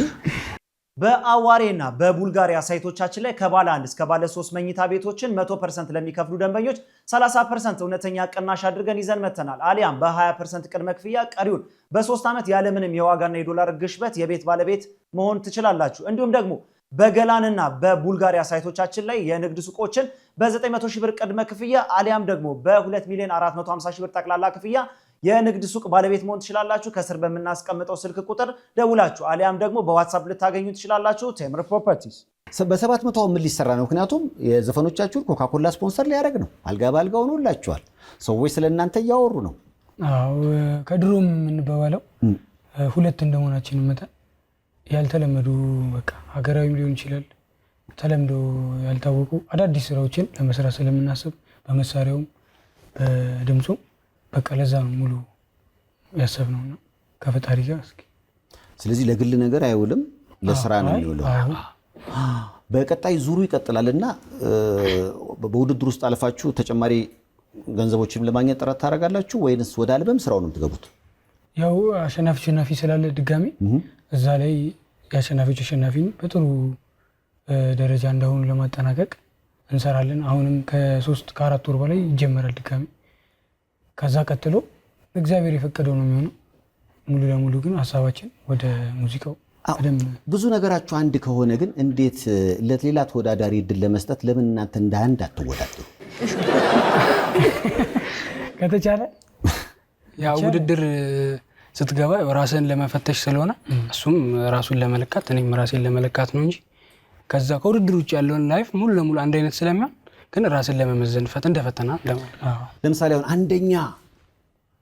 በአዋሬና በቡልጋሪያ ሳይቶቻችን ላይ ከባለ 1 እስከ ባለ 3 መኝታ ቤቶችን 100% ለሚከፍሉ ደንበኞች 30% እውነተኛ ቅናሽ አድርገን ይዘን መተናል። አሊያም በ20% ቅድመ ክፍያ ቀሪውን በ3 ዓመት ያለምንም የዋጋና የዶላር ግሽበት የቤት ባለቤት መሆን ትችላላችሁ። እንዲሁም ደግሞ በገላንና በቡልጋሪያ ሳይቶቻችን ላይ የንግድ ሱቆችን በ900 ሺህ ብር ቅድመ ክፍያ አሊያም ደግሞ በ2 ሚሊዮን 450 ሺህ ብር ጠቅላላ ክፍያ የንግድ ሱቅ ባለቤት መሆን ትችላላችሁ። ከስር በምናስቀምጠው ስልክ ቁጥር ደውላችሁ አሊያም ደግሞ በዋትስአፕ ልታገኙ ትችላላችሁ። ቴምር ፕሮፐርቲስ። በ700 ምን ሊሰራ ነው? ምክንያቱም የዘፈኖቻችሁን ኮካኮላ ስፖንሰር ሊያደርግ ነው። አልጋ ባልጋ ሆኖላችኋል። ሰዎች ስለእናንተ እያወሩ ነው። አዎ ከድሮም የምንበባለው ሁለት እንደመሆናችን መጠን ያልተለመዱ በቃ ሀገራዊም ሊሆን ይችላል ተለምዶ ያልታወቁ አዳዲስ ስራዎችን ለመስራት ስለምናስብ በመሳሪያውም በድምፁም በቃ ለዛ ነው ሙሉ ያሰብነውና ከፈጣሪ ጋር እስኪ። ስለዚህ ለግል ነገር አይውልም፣ ለስራ ነው የሚውለው። በቀጣይ ዙሩ ይቀጥላልና በውድድር ውስጥ አልፋችሁ ተጨማሪ ገንዘቦችን ለማግኘት ጥረት ታደርጋላችሁ ወይንስ ወደ አልበም ስራው ነው የምትገቡት? ያው አሸናፊ ስላለ ድጋሚ እዛ ላይ የአሸናፊዎች አሸናፊን በጥሩ ደረጃ እንደሆኑ ለማጠናቀቅ እንሰራለን። አሁንም ከ3 ከ4 ወር በላይ ይጀመራል ድጋሚ። ከዛ ቀጥሎ እግዚአብሔር የፈቀደው ነው የሚሆነው። ሙሉ ለሙሉ ግን ሀሳባችን ወደ ሙዚቃው ብዙ ነገራችሁ አንድ ከሆነ ግን እንዴት ለሌላ ተወዳዳሪ እድል ለመስጠት ለምን እናንተ እንደ አንድ አትወዳደሩ? ከተቻለ ያው ውድድር ስትገባ ራስን ለመፈተሽ ስለሆነ እሱም ራሱን ለመለካት እኔም ራሴን ለመለካት ነው እንጂ ከዛ ከውድድር ውጭ ያለውን ላይፍ ሙሉ ለሙሉ አንድ አይነት ስለሚሆን ግን ራስን ለመመዘን እንደፈተና ለምሳሌ አሁን አንደኛ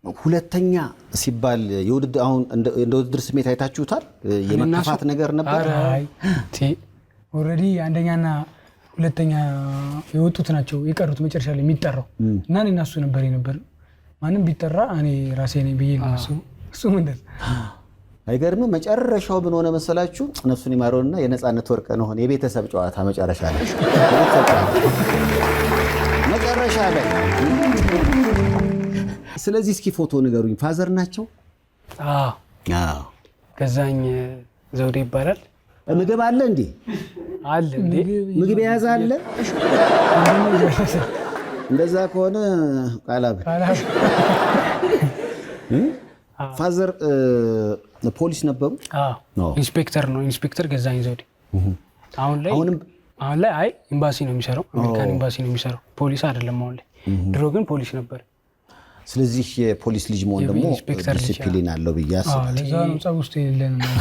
ሁለተኛ ሲባል የውድድር አሁን እንደ ውድድር ስሜት አይታችሁታል? የመከፋት ነገር ነበር? ኦልሬዲ አንደኛና ሁለተኛ የወጡት ናቸው የቀሩት መጨረሻ ላይ የሚጠራው እና እኔና እሱ ነበር የነበር። ማንም ቢጠራ እኔ ራሴ ነኝ ብዬ ነው እሱ ምንድን አይገርምም? መጨረሻው ምን ሆነ መሰላችሁ? ነፍሱን ይማረውና የነፃነት ወርቅ ነው ሆነ የቤተሰብ ጨዋታ መጨረሻ ላይ ስለዚህ እስኪ ፎቶ ንገሩኝ። ፋዘር ናቸው? አዎ ገዛኝ ዘውዴ ይባላል። ምግብ አለ እንዴ? አለ እንዴ? ምግብ የያዘ አለ? እንደዛ ከሆነ ቃላብ ፋዘር ፖሊስ ነበሩ? ኢንስፔክተር ነው። ኢንስፔክተር ገዛኝ ዘውዴ። አሁን ላይ አይ ኤምባሲ ነው የሚሰራው፣ አሜሪካን ኤምባሲ ነው የሚሰራው። ፖሊስ አይደለም አሁን ላይ። ድሮ ግን ፖሊስ ነበር። ስለዚህ የፖሊስ ልጅ መሆን ደግሞ ዲሲፕሊን አለው ብዬ አስባለሁ። ለዛ ነው ጸብ ውስጥ የለንም።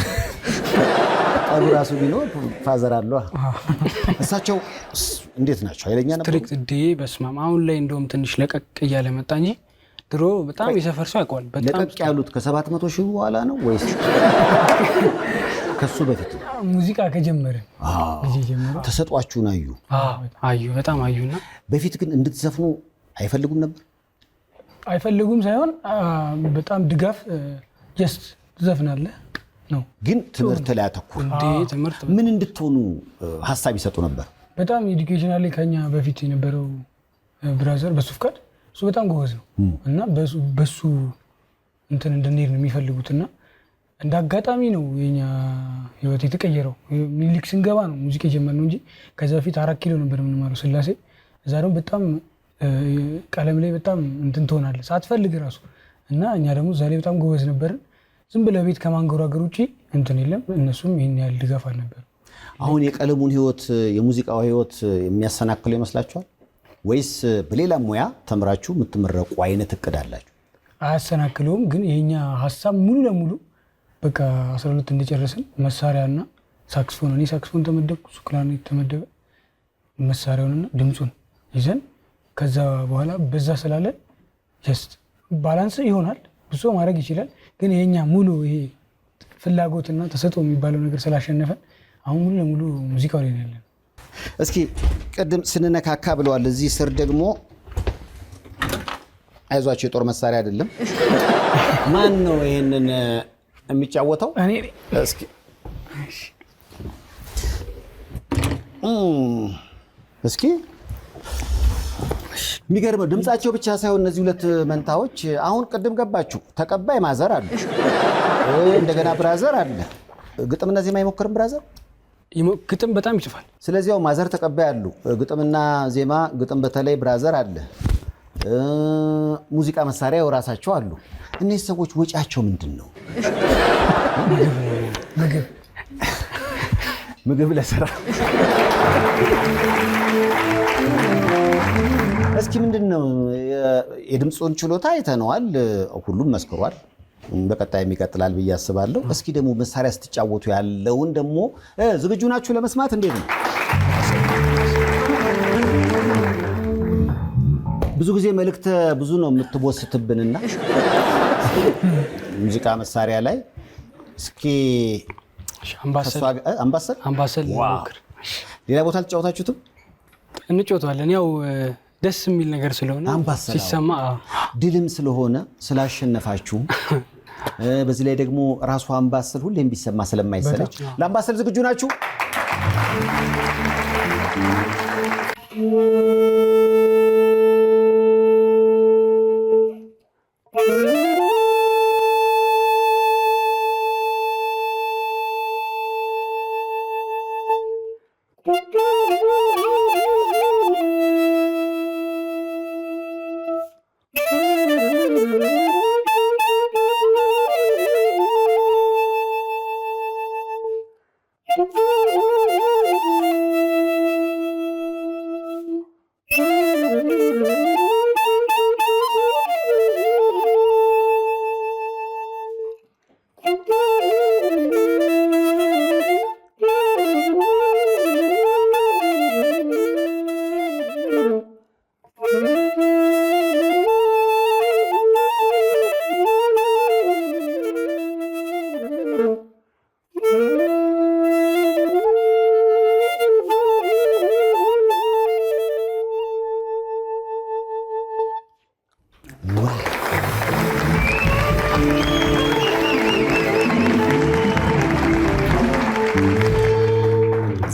ጠቡ ራሱ ቢኖር ፋዘር አለው። እሳቸው እንዴት ናቸው? ኃይለኛ ነበሩ? ስትሪክት እንዴ በስማም። አሁን ላይ እንደውም ትንሽ ለቀቅ እያለ መጣ እንጂ ድሮ በጣም የሰፈር ሰው ያውቀዋል። በጣም ለቀቅ ያሉት ከ700 ሺህ በኋላ ነው ወይስ ከሱ በፊት? ሙዚቃ ከጀመረ ተሰጧችሁን አዩ በጣም አዩና በፊት ግን እንድትዘፍኑ አይፈልጉም ነበር? አይፈልጉም ሳይሆን በጣም ድጋፍ ጀስት ትዘፍናለህ ነው። ግን ትምህርት ላይ አተኩር። ምን እንድትሆኑ ሀሳብ ይሰጡ ነበር? በጣም ኤዱኬሽናል ላይ ከኛ በፊት የነበረው ብራዘር በሱ ፍቃድ እሱ በጣም ጎበዝ ነው እና በሱ እንትን እንድንሄድ ነው የሚፈልጉትና እንደ አጋጣሚ ነው የኛ ህይወት የተቀየረው። ሚኒሊክ ስንገባ ነው ሙዚቃ የጀመርነው እንጂ ከዛ በፊት 4 ኪሎ ነበር የምንማረው ስላሴ። እዛ ደግሞ በጣም ቀለም ላይ በጣም እንትን ትሆናለህ ሳትፈልግ ራሱ እና እኛ ደግሞ እዛ ላይ በጣም ጎበዝ ነበርን። ዝም ብለህ ቤት ከማንጎራገር ውጪ እንትን የለም። እነሱም ይሄን ያህል ድጋፍ አልነበር። አሁን የቀለሙን ህይወት የሙዚቃው ህይወት የሚያሰናክለው ይመስላችኋል ወይስ በሌላ ሙያ ተምራችሁ የምትመረቁ አይነት እቅድ አላችሁ? አያሰናክለውም፣ ግን የኛ ሐሳብ ሙሉ ለሙሉ በቃ 12 እንደጨረስን መሳሪያና ሳክስፎን፣ እኔ ሳክስፎን ተመደብኩ፣ እሱ ክላርኔት ተመደበ። መሳሪያውንና ድምጹን ይዘን ከዛ በኋላ በዛ ስላለ ጀስት ባላንስ ይሆናል። ብዙ ማድረግ ይችላል፣ ግን የኛ ሙሉ ይሄ ፍላጎትና ተሰጥኦ የሚባለው ነገር ስላሸነፈን አሁን ሙሉ ለሙሉ ሙዚቃው ላይ ያለን። እስኪ ቅድም ስንነካካ ብለዋል። እዚህ ስር ደግሞ አይዟቸው የጦር መሳሪያ አይደለም። ማን ነው ይሄንን የሚጫወተው? እኔ እስኪ እስኪ የሚገርመው ድምጻቸው ብቻ ሳይሆን እነዚህ ሁለት መንታዎች አሁን ቅድም ገባችሁ ተቀባይ ማዘር አለ፣ እንደገና ብራዘር አለ። ግጥምና ዜማ አይሞክርም ብራዘር? ግጥም በጣም ይጽፋል። ስለዚህ ያው ማዘር ተቀባይ አሉ፣ ግጥምና ዜማ፣ ግጥም በተለይ ብራዘር አለ፣ ሙዚቃ መሳሪያ የራሳቸው አሉ። እነዚህ ሰዎች ወጪያቸው ምንድን ነው? ምግብ ለስራ። እስኪ ምንድነው የድምጹን ችሎታ አይተነዋል፣ ሁሉም መስክሯል። በቀጣይም ይቀጥላል ብዬ አስባለሁ። እስኪ ደግሞ መሳሪያ ስትጫወቱ ያለውን ደግሞ ዝግጁ ናችሁ ለመስማት? እንዴት ነው? ብዙ ጊዜ መልእክት ብዙ ነው የምትቦስትብንና ሙዚቃ መሳሪያ ላይ እስኪ አምባሰል ሌላ ቦታ አልተጫወታችሁትም? እንጫወታለን። ያው ደስ የሚል ነገር ስለሆነ ሲሰማ ድልም ስለሆነ ስላሸነፋችሁ በዚህ ላይ ደግሞ ራሱ አምባሰል ሁሌም ቢሰማ ስለማይሰለች ለአምባሰል ዝግጁ ናችሁ?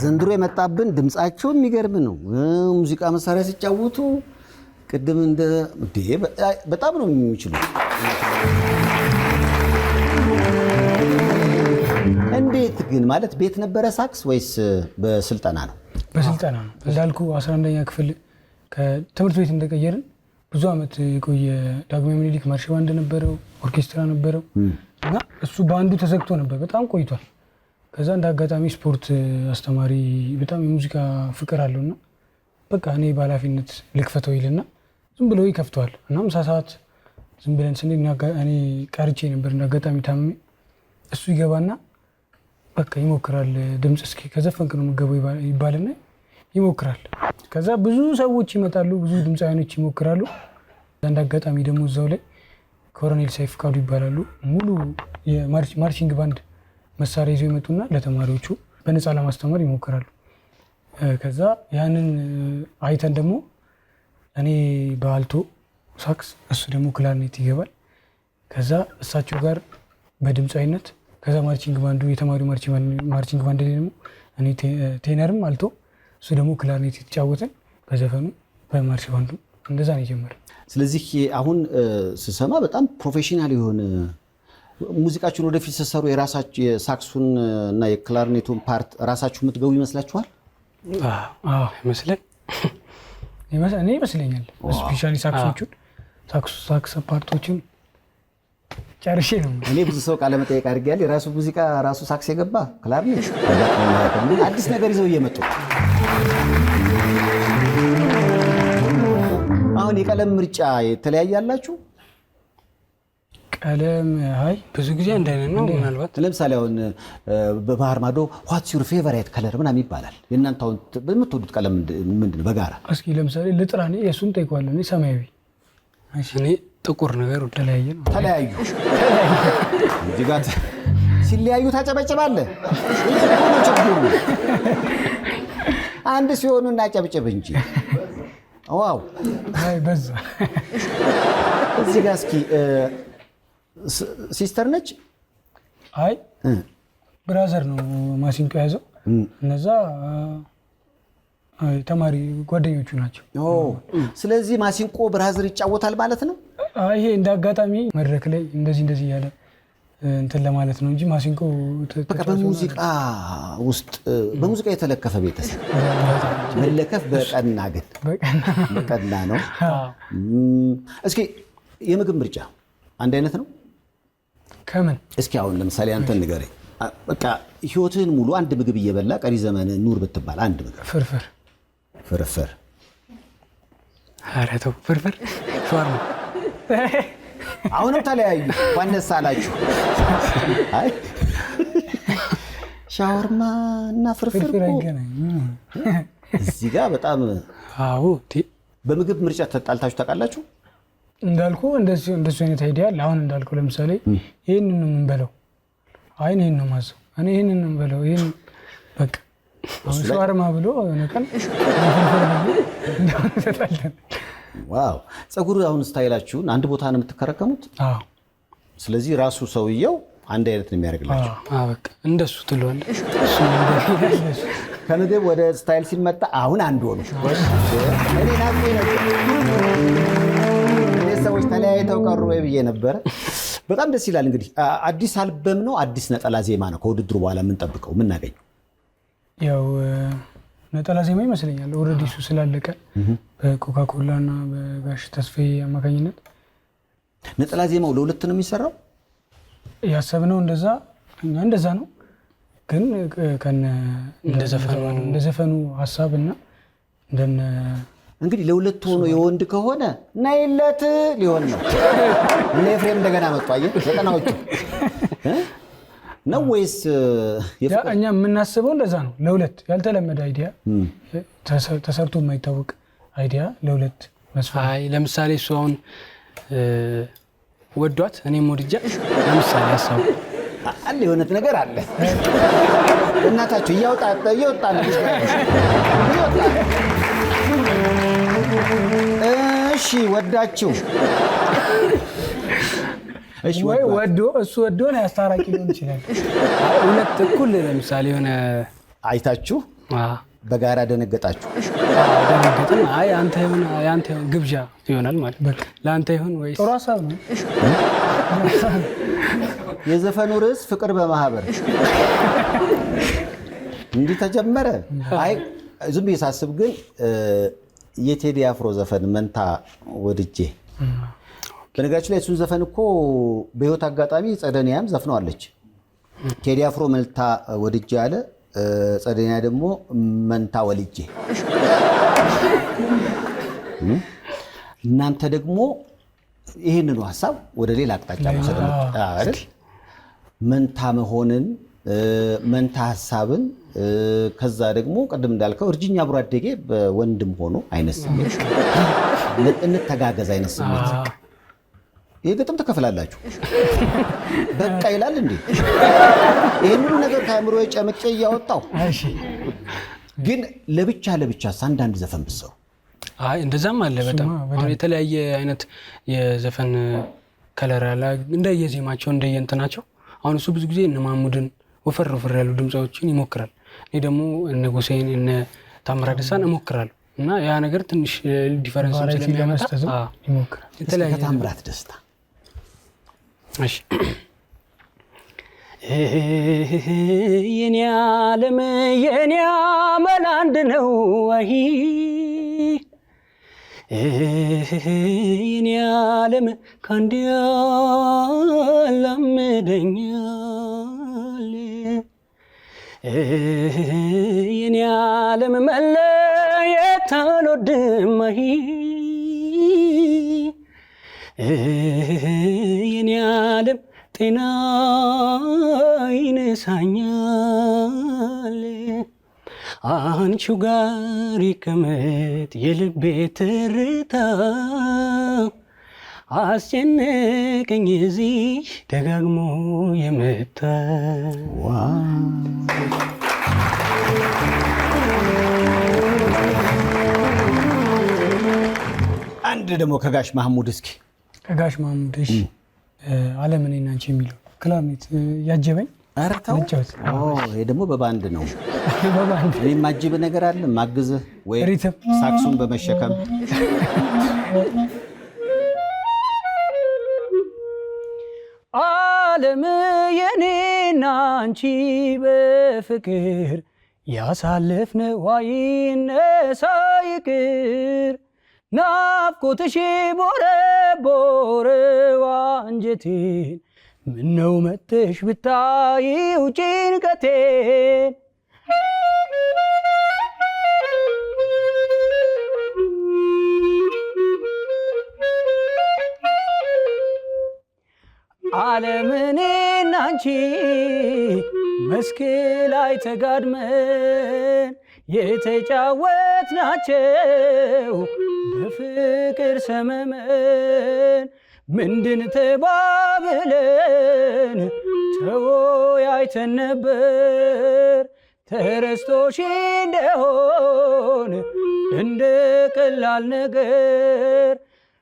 ዘንድሮ የመጣብን ድምጻቸው የሚገርም ነው። ሙዚቃ መሳሪያ ሲጫወቱ ቅድም በጣም ነው የሚችሉት። እንዴት ግን ማለት ቤት ነበረ ሳክስ ወይስ በስልጠና ነው? በስልጠና ነው። እንዳልኩ 11ኛ ክፍል ከትምህርት ቤት እንደቀየርን ብዙ አመት የቆየ ዳግማዊ ምኒልክ ማርሽ ባንድ ነበረው፣ ኦርኬስትራ ነበረው እና እሱ ባንዱ ተዘግቶ ነበር፣ በጣም ቆይቷል። ከዛ እንደ አጋጣሚ ስፖርት አስተማሪ በጣም የሙዚቃ ፍቅር አለውና በቃ እኔ በኃላፊነት ልክፈተው ይልና ዝም ብለው ይከፍተዋል እና ምሳ ሰዓት ዝም ብለን ስንል እኔ ቀርቼ ነበር እንደ አጋጣሚ ታምሜ፣ እሱ ይገባና በቃ ይሞክራል ድምፅ እስኪ ከዘፈንክ ነው የምትገባው ይባልና ይሞክራል። ከዛ ብዙ ሰዎች ይመጣሉ፣ ብዙ ድምፃውያኖች ይሞክራሉ። እንደ አጋጣሚ ደግሞ እዛው ላይ ኮሎኔል ሰይፍ ፍቃዱ ይባላሉ፣ ሙሉ የማርቺንግ ባንድ መሳሪያ ይዘው ይመጡና ለተማሪዎቹ በነፃ ለማስተማር ይሞክራሉ። ከዛ ያንን አይተን ደግሞ እኔ በአልቶ ሳክስ እሱ ደግሞ ክላርኔት ይገባል። ከዛ እሳቸው ጋር በድምፃዊነት ከዛ ማርቺንግ ባንዱ የተማሪው ማርቺንግ ባንድ ላይ ደግሞ እኔ ቴነርም አልቶ እሱ ደግሞ ክላርኔት የተጫወተን በዘፈኑ በማርሽ ባንዱ እንደዛ ነው የጀመረው። ስለዚህ አሁን ስሰማ በጣም ፕሮፌሽናል የሆነ ሙዚቃችሁን ወደፊት ስትሰሩ የራሳችሁ የሳክሱን እና የክላርኔቱን ፓርት ራሳችሁ የምትገቡ ይመስላችኋል? አዎ ይመስላል። እኔ ይመስለኛል። ስፔሻሊ ሳክሶቹን ሳክስ ፓርቶችን ጨርሼ ነው። እኔ ብዙ ሰው ቃለ መጠየቅ አድርጌያለሁ። የራሱ ሙዚቃ ራሱ ሳክስ የገባ ክላርኔት አዲስ ነገር ይዘው እየመጡ አሁን የቀለም ምርጫ የተለያየ አላችሁ? ቀለም አይ ብዙ ጊዜ አንድ አይነት ነው። ምናልባት ለምሳሌ አሁን በባህር ማዶ ዋትስ ዩር ፌቨራይት ከለር ምናምን ይባላል። የእናንተ አሁን በምትወዱት ቀለም ምንድን ነው በጋራ? እስኪ ለምሳሌ ልጥራኔ የእሱን ጠይቀዋለሁ። እኔ ሰማያዊ፣ እኔ ጥቁር ነገር ተለያየ ነው። ተለያዩ እዚህ ጋር ሲለያዩ ታጨበጭባለህ። አንድ ሲሆኑ እናጨብጭብ እንጂ ዋው አይ በዛ። እዚህ ጋር እስኪ ሲስተር ነች? አይ ብራዘር ነው ማሲንቆ ያዘው። እነዛ ተማሪ ጓደኞቹ ናቸው። ስለዚህ ማሲንቆ ብራዘር ይጫወታል ማለት ነው? ይሄ እንደ አጋጣሚ መድረክ ላይ እንደዚህ እያለ እንትን ለማለት ነው እንጂ ማሲንቆ በቃ በሙዚቃ ውስጥ በሙዚቃ የተለከፈ ቤተሰብ መለከፍ በቀና ግን በቀና ነው። እስኪ የምግብ ምርጫ አንድ አይነት ነው? ከምን እስኪ አሁን ለምሳሌ አንተን ንገረኝ። በቃ ህይወትህን ሙሉ አንድ ምግብ እየበላ ቀሪ ዘመን ኑር ብትባል አንድ ምግብ። ፍርፍር። ኧረ ተው ፍርፍር። ሻወርማ። አሁንም ተለያዩ። እንኳን ደስ አላችሁ። አይ ሻወርማ እና ፍርፍር አይገናኝም። እዚህ ጋር በጣም አዎ። በምግብ ምርጫ ተጣልታችሁ ታውቃላችሁ? እንዳልኩ እንደሱ አይነት አይዲያ አለ። አሁን እንዳልኩ ለምሳሌ ይሄንን ነው የምንበላው፣ አይ ይሄንን ነው ማዘው፣ እኔ ይሄንን ነው የምበላው፣ ይሄን በቃ ሻወርማ ብሎ ነቀን ዋው። ፀጉር አሁን ስታይላችሁን አንድ ቦታ ነው የምትከረከሙት? አዎ። ስለዚህ ራሱ ሰውየው አንድ አይነት ነው የሚያደርግላችሁ? አዎ በቃ እንደሱ ትለዋለህ። ከምግብ ወደ ስታይል ሲመጣ አሁን አንድ ሆኑ። እኔ ሰዎች ተለያይተው ቀሩ ወይ ብዬ ነበረ። በጣም ደስ ይላል። እንግዲህ አዲስ አልበም ነው፣ አዲስ ነጠላ ዜማ ነው ከውድድሩ በኋላ የምንጠብቀው የምናገኘው? ያው ነጠላ ዜማ ይመስለኛል። ኦልሬዲ እሱ ስላለቀ በኮካኮላ እና በጋሽ ተስፋዬ አማካኝነት ነጠላ ዜማው ለሁለት ነው የሚሰራው ያሰብነው። እንደዛ ነው። ግን እንደ ዘፈኑ ሀሳብና እንደነ እንግዲህ ለሁለት ሆኖ የወንድ ከሆነ ናይለት ሊሆን ነው። እነ ኤፍሬም እንደገና መጡ። አየህ ዘጠናዎቹ ነው ወይስ እኛ የምናስበው እንደዛ ነው። ለሁለት ያልተለመደ አይዲያ፣ ተሰርቶ የማይታወቅ አይዲያ ለሁለት መስፈን። አይ ለምሳሌ እሱ አሁን ወዷት እኔም ወድጃ ለምሳሌ ሀሳቡ አለ የሆነት ነገር አለ። እናታችሁ እያወጣ ነው። እሺ ወዳችሁ ወይ ወዶ እሱ ወዶ ነው ያስታራቂ ሊሆን ይችላል። ሁለት እኩል ለምሳሌ የሆነ አይታችሁ በጋራ ደነገጣችሁ። ደነገጥን። አይ አንተ ያንተ ግብዣ ይሆናል ማለት በቃ ለአንተ ይሁን ወይስ ጥሩ ሀሳብ ነው። የዘፈኑ ርዕስ ፍቅር በማህበር እንዲህ ተጀመረ። አይ ዝም ብዬ ሳስብ ግን የቴዲ አፍሮ ዘፈን መንታ ወድጄ፣ በነገራችን ላይ እሱን ዘፈን እኮ በህይወት አጋጣሚ ጸደኒያም ዘፍነዋለች። ቴዲ አፍሮ መንታ ወድጄ አለ፣ ጸደኒያ ደግሞ መንታ ወልጄ። እናንተ ደግሞ ይህንኑ ሀሳብ ወደ ሌላ አቅጣጫ መውሰድ አይደል? መንታ መሆንን፣ መንታ ሀሳብን፣ ከዛ ደግሞ ቅድም እንዳልከው እርጅኛ አብሮ አደጌ በወንድም ሆኖ አይነት ስሜት፣ እንተጋገዝ አይነት ስሜት። ይህ ግጥም ትከፍላላችሁ በቃ ይላል እንዴ? ይህን ሁሉ ነገር ከአእምሮ ጨምቄ እያወጣው ግን ለብቻ አንዳንድ ዘፈን ብሰው አይ እንደዛም አለ። በጣም አሁን የተለያየ አይነት የዘፈን ከለር አለ እንደየዜማቸው እንደየእንትናቸው። አሁን እሱ ብዙ ጊዜ እነ ማሙድን ወፈር ያሉ ድምፃዎችን ይሞክራል። እኔ ደግሞ እነ ጎሴን እነ ታምራ ደሳን እሞክራለሁ እና ያ ነገር ትንሽ ዲፈረንስ ስለሚያመጣ ይሞክራል። የተለያየ ታምራት ደስታ። እሺ የኔ ዓለም የኔ አመል አንድ ነው አይ የኔ ዓለም ካንድ ያላምደኛል የኔ ዓለም መለየት አልወድም አይ የኔ ዓለም ጤና ይነሳኛል አንቺው ጋር ይቀመጥ የልቤ ትርታ አስጨነቀኝ እዚህ ደጋግሞ የመታ አንድ ደግሞ ከጋሽ ማህሙድ እስኪ ከጋሽ ማህሙድ እሺ ዓለም እኔና አንቺ የሚለው ክላርኔት ያጀበኝ አረታው ይሄ ደግሞ በባንድ ነው በባንድ እኔ ማጅብ ነገር አለ ማግዝህ ወይ ሳክሱን በመሸከም ዓለም የኔና አንቺ በፍቅር ያሳለፍነው አይነሳ ይቅር ናፍቆትሽ ቦረቦረው አንጀቴን ምነው መጥተሽ ብታዪው ጭንቀቴን ዓለም እኔና አንቺ መስክ ላይ ተጋድመን የተጫወትናቸው በፍቅር ሰመመን ምንድን ተባብለን ተወያይተን ነበር ተረስቶሽ እንደሆን እንደ ቀላል ነገር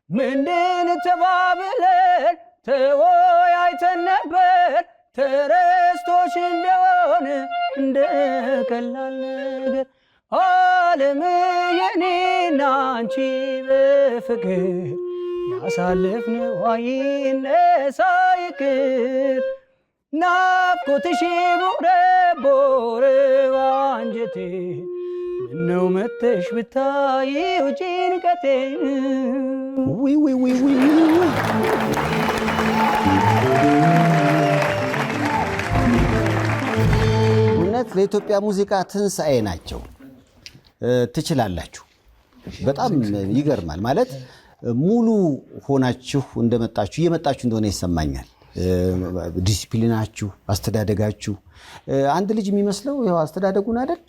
ምንድን ተባብለን ተወያይተን ነበር ተረስቶሽ እንደሆን እንደ ቀላል ነገር ዓለም የኔና አንቺ በፍቅር ያሳለፍነው አይነሳ ይቅር ናፍቆትሽ ቦረቦረው አንጀቴን ምነው መጥተሽ ብታዪው ጭንቀቴን ውይ ውይ ውይ ውይ እውነት ለኢትዮጵያ ሙዚቃ ትንሣኤ ናቸው። ትችላላችሁ። በጣም ይገርማል። ማለት ሙሉ ሆናችሁ እንደመጣችሁ እየመጣችሁ እንደሆነ ይሰማኛል። ዲሲፕሊናችሁ፣ አስተዳደጋችሁ አንድ ልጅ የሚመስለው ይኸው አስተዳደጉን አይደል?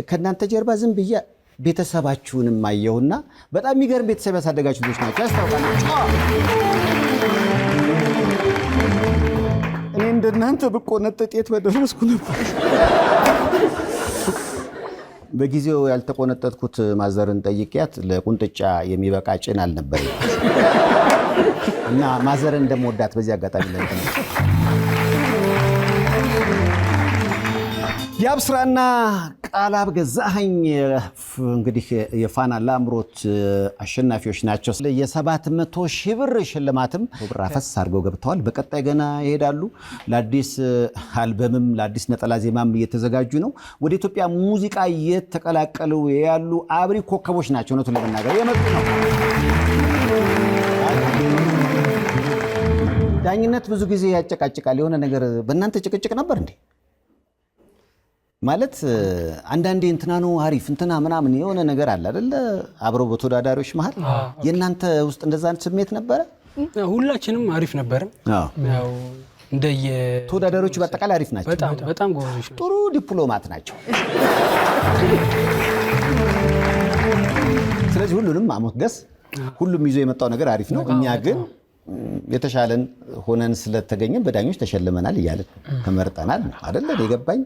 ከእናንተ ጀርባ ዝም ብዬ ቤተሰባችሁንም አየሁና በጣም የሚገርም ቤተሰብ ያሳደጋችሁ ልጆች ናቸው። ያስታውቃል። እኔ እንደናንተ ብቆነጠጥ የት በደረስኩ ነበር። በጊዜው ያልተቆነጠጥኩት ማዘርን ጠይቂያት ለቁንጥጫ የሚበቃ ጭን አልነበረም እና ማዘርን እንደምወዳት በዚህ አጋጣሚ ላይ የአብስራና ቃላብ ገዛኸኝ እንግዲህ የፋና ላምሮት አሸናፊዎች ናቸው። የ700,000 ብር ሽልማትም ብር አፈስ አድርገው ገብተዋል። በቀጣይ ገና ይሄዳሉ። ለአዲስ አልበምም ለአዲስ ነጠላ ዜማም እየተዘጋጁ ነው። ወደ ኢትዮጵያ ሙዚቃ እየተቀላቀሉ ያሉ አብሪ ኮከቦች ናቸው። እውነቱን ለመናገር የመጡ ነው። ዳኝነት ብዙ ጊዜ ያጨቃጭቃል። የሆነ ነገር በእናንተ ጭቅጭቅ ነበር እንዴ? ማለት አንዳንዴ እንትና ነው አሪፍ እንትና ምናምን የሆነ ነገር አለ አይደለ? አብረው በተወዳዳሪዎች መሃል የእናንተ ውስጥ እንደዛ ስሜት ነበረ? ሁላችንም አሪፍ ነበር። ያው እንደየ ተወዳዳሪዎቹ በአጠቃላይ አሪፍ ናቸው። በጣም ጎበዞች ናቸው። ጥሩ ዲፕሎማት ናቸው። ስለዚህ ሁሉንም ማሞገስ፣ ሁሉም ይዞ የመጣው ነገር አሪፍ ነው። እኛ ግን የተሻለን ሆነን ስለተገኘን በዳኞች ተሸልመናል እያለን ተመርጠናል አይደለ? የገባኝ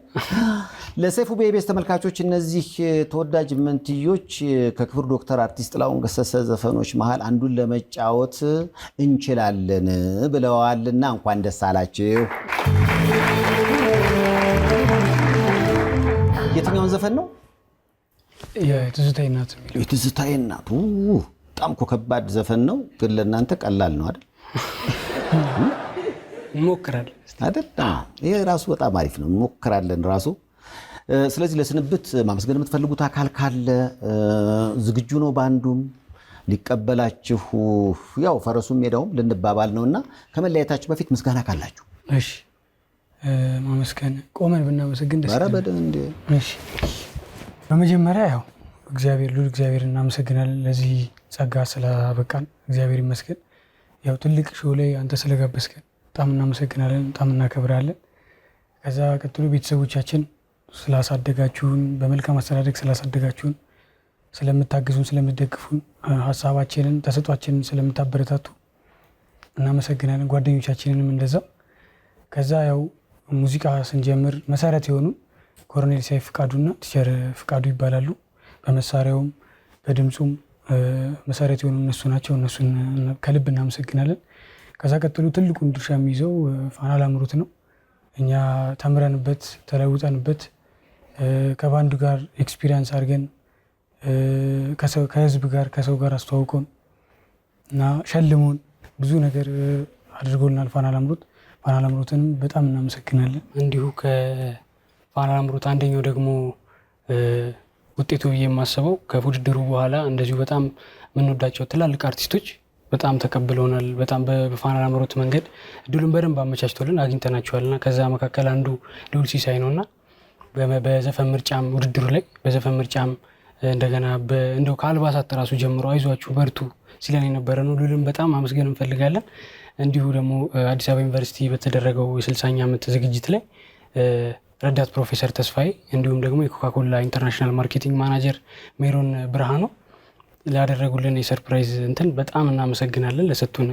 ለሰይፉ በኢቢኤስ ተመልካቾች እነዚህ ተወዳጅ መንትዮች ከክቡር ዶክተር አርቲስት ጥላሁን ገሰሰ ዘፈኖች መሃል አንዱን ለመጫወት እንችላለን ብለዋልና እንኳን ደስ አላችሁ። የትኛውን ዘፈን ነው? የትዝታዬ እናት። የትዝታዬ እናት በጣም እኮ ከባድ ዘፈን ነው፣ ግን ለእናንተ ቀላል ነው አይደል? እንሞክራለን አይደል? ይሄ ራሱ በጣም አሪፍ ነው። እንሞክራለን ራሱ። ስለዚህ ለስንብት ማመስገን የምትፈልጉት አካል ካለ ዝግጁ ነው ባንዱም ሊቀበላችሁ ያው ፈረሱም ሜዳውም ልንባባል ነውና ከመለያየታችሁ በፊት ምስጋና ካላችሁ እሺ ማመስገን ቆመን ብናመሰግን ደስ ይላል። እሺ በመጀመሪያ ያው እግዚአብሔር እናመሰግናለን ለዚህ ጸጋ ስላበቃን እግዚአብሔር ይመስገን። ያው ትልቅ ሾው ላይ አንተ ስለጋበዝከን በጣም እናመሰግናለን፣ በጣም እናከብራለን። ከዛ ቀጥሎ ቤተሰቦቻችን ስላሳደጋችሁን በመልካም አስተዳደግ ስላሳደጋችሁን ስለምታግዙን ስለምትደግፉን ሀሳባችንን ተሰጧችንን ስለምታበረታቱ እናመሰግናለን። ጓደኞቻችንንም እንደዛው። ከዛ ያው ሙዚቃ ስንጀምር መሰረት የሆኑ ኮሎኔል ሰይፍ ፍቃዱና ቲቸር ፍቃዱ ይባላሉ። በመሳሪያውም በድምጹም መሰረት የሆኑ እነሱ ናቸው። እነሱን ከልብ እናመሰግናለን። ከዛ ቀጥሎ ትልቁን ድርሻ የሚይዘው ፋና ላምሮት ነው። እኛ ተምረንበት ተለውጠንበት ከባንዱ ጋር ኤክስፒሪየንስ አድርገን ከህዝብ ጋር ከሰው ጋር አስተዋውቆን እና ሸልሞን ብዙ ነገር አድርጎልናል ፋና ላምሮትንም በጣም እናመሰግናለን። እንዲሁ ከፋና ላምሮት አንደኛው ደግሞ ውጤቱ ብዬ የማስበው ከውድድሩ በኋላ እንደዚሁ በጣም የምንወዳቸው ትላልቅ አርቲስቶች በጣም ተቀብለውናል። በጣም በፋና ላምሮት መንገድ እድሉን በደንብ አመቻችቶልን አግኝተናቸዋልና ከዛ መካከል አንዱ ልዑል ሲሳይ ነውና በዘፈን ምርጫም ውድድሩ ላይ በዘፈን ምርጫም እንደገና እንደው ከአልባሳት ራሱ ጀምሮ አይዟችሁ በርቱ ሲለን የነበረ ነው። ልዑልን በጣም አመስገን እንፈልጋለን። እንዲሁ ደግሞ አዲስ አበባ ዩኒቨርሲቲ በተደረገው የ60ኛ ዓመት ዝግጅት ላይ ረዳት ፕሮፌሰር ተስፋዬ እንዲሁም ደግሞ የኮካኮላ ኢንተርናሽናል ማርኬቲንግ ማናጀር ሜሮን ብርሃኑ ላደረጉልን የሰርፕራይዝ እንትን በጣም እናመሰግናለን። ለሰጡን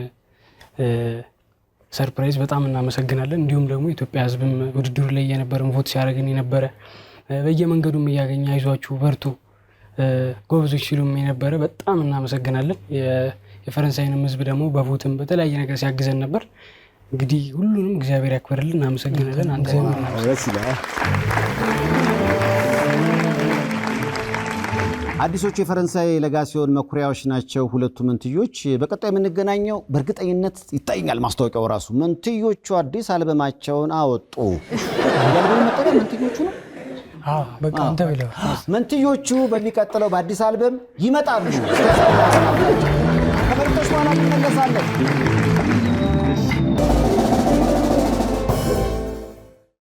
ሰርፕራይዝ በጣም እናመሰግናለን። እንዲሁም ደግሞ ኢትዮጵያ ሕዝብም ውድድሩ ላይ የነበረን ቮት ሲያደርግን የነበረ በየመንገዱም እያገኘ አይዟችሁ በርቱ ጎበዞች ሲሉም የነበረ በጣም እናመሰግናለን። የፈረንሳይንም ሕዝብ ደግሞ በቮትም በተለያየ ነገር ሲያግዘን ነበር። እንግዲህ ሁሉንም እግዚአብሔር ያክብርልን። እናመሰግናለን። አንተ አዲሶቹ የፈረንሳይ ለጋሲዮን መኩሪያዎች ናቸው ሁለቱ መንትዮች። በቀጣይ የምንገናኘው በእርግጠኝነት ይታየኛል ማስታወቂያው ራሱ መንትዮቹ አዲስ አልበማቸውን አወጡ። ያልበሙ መጠሪያ መንትዮቹ ነው። በቃ አንተ ብለው መንትዮቹ በሚቀጥለው በአዲስ አልበም ይመጣሉ። ከመልእክቶች በኋላ እንመለሳለን።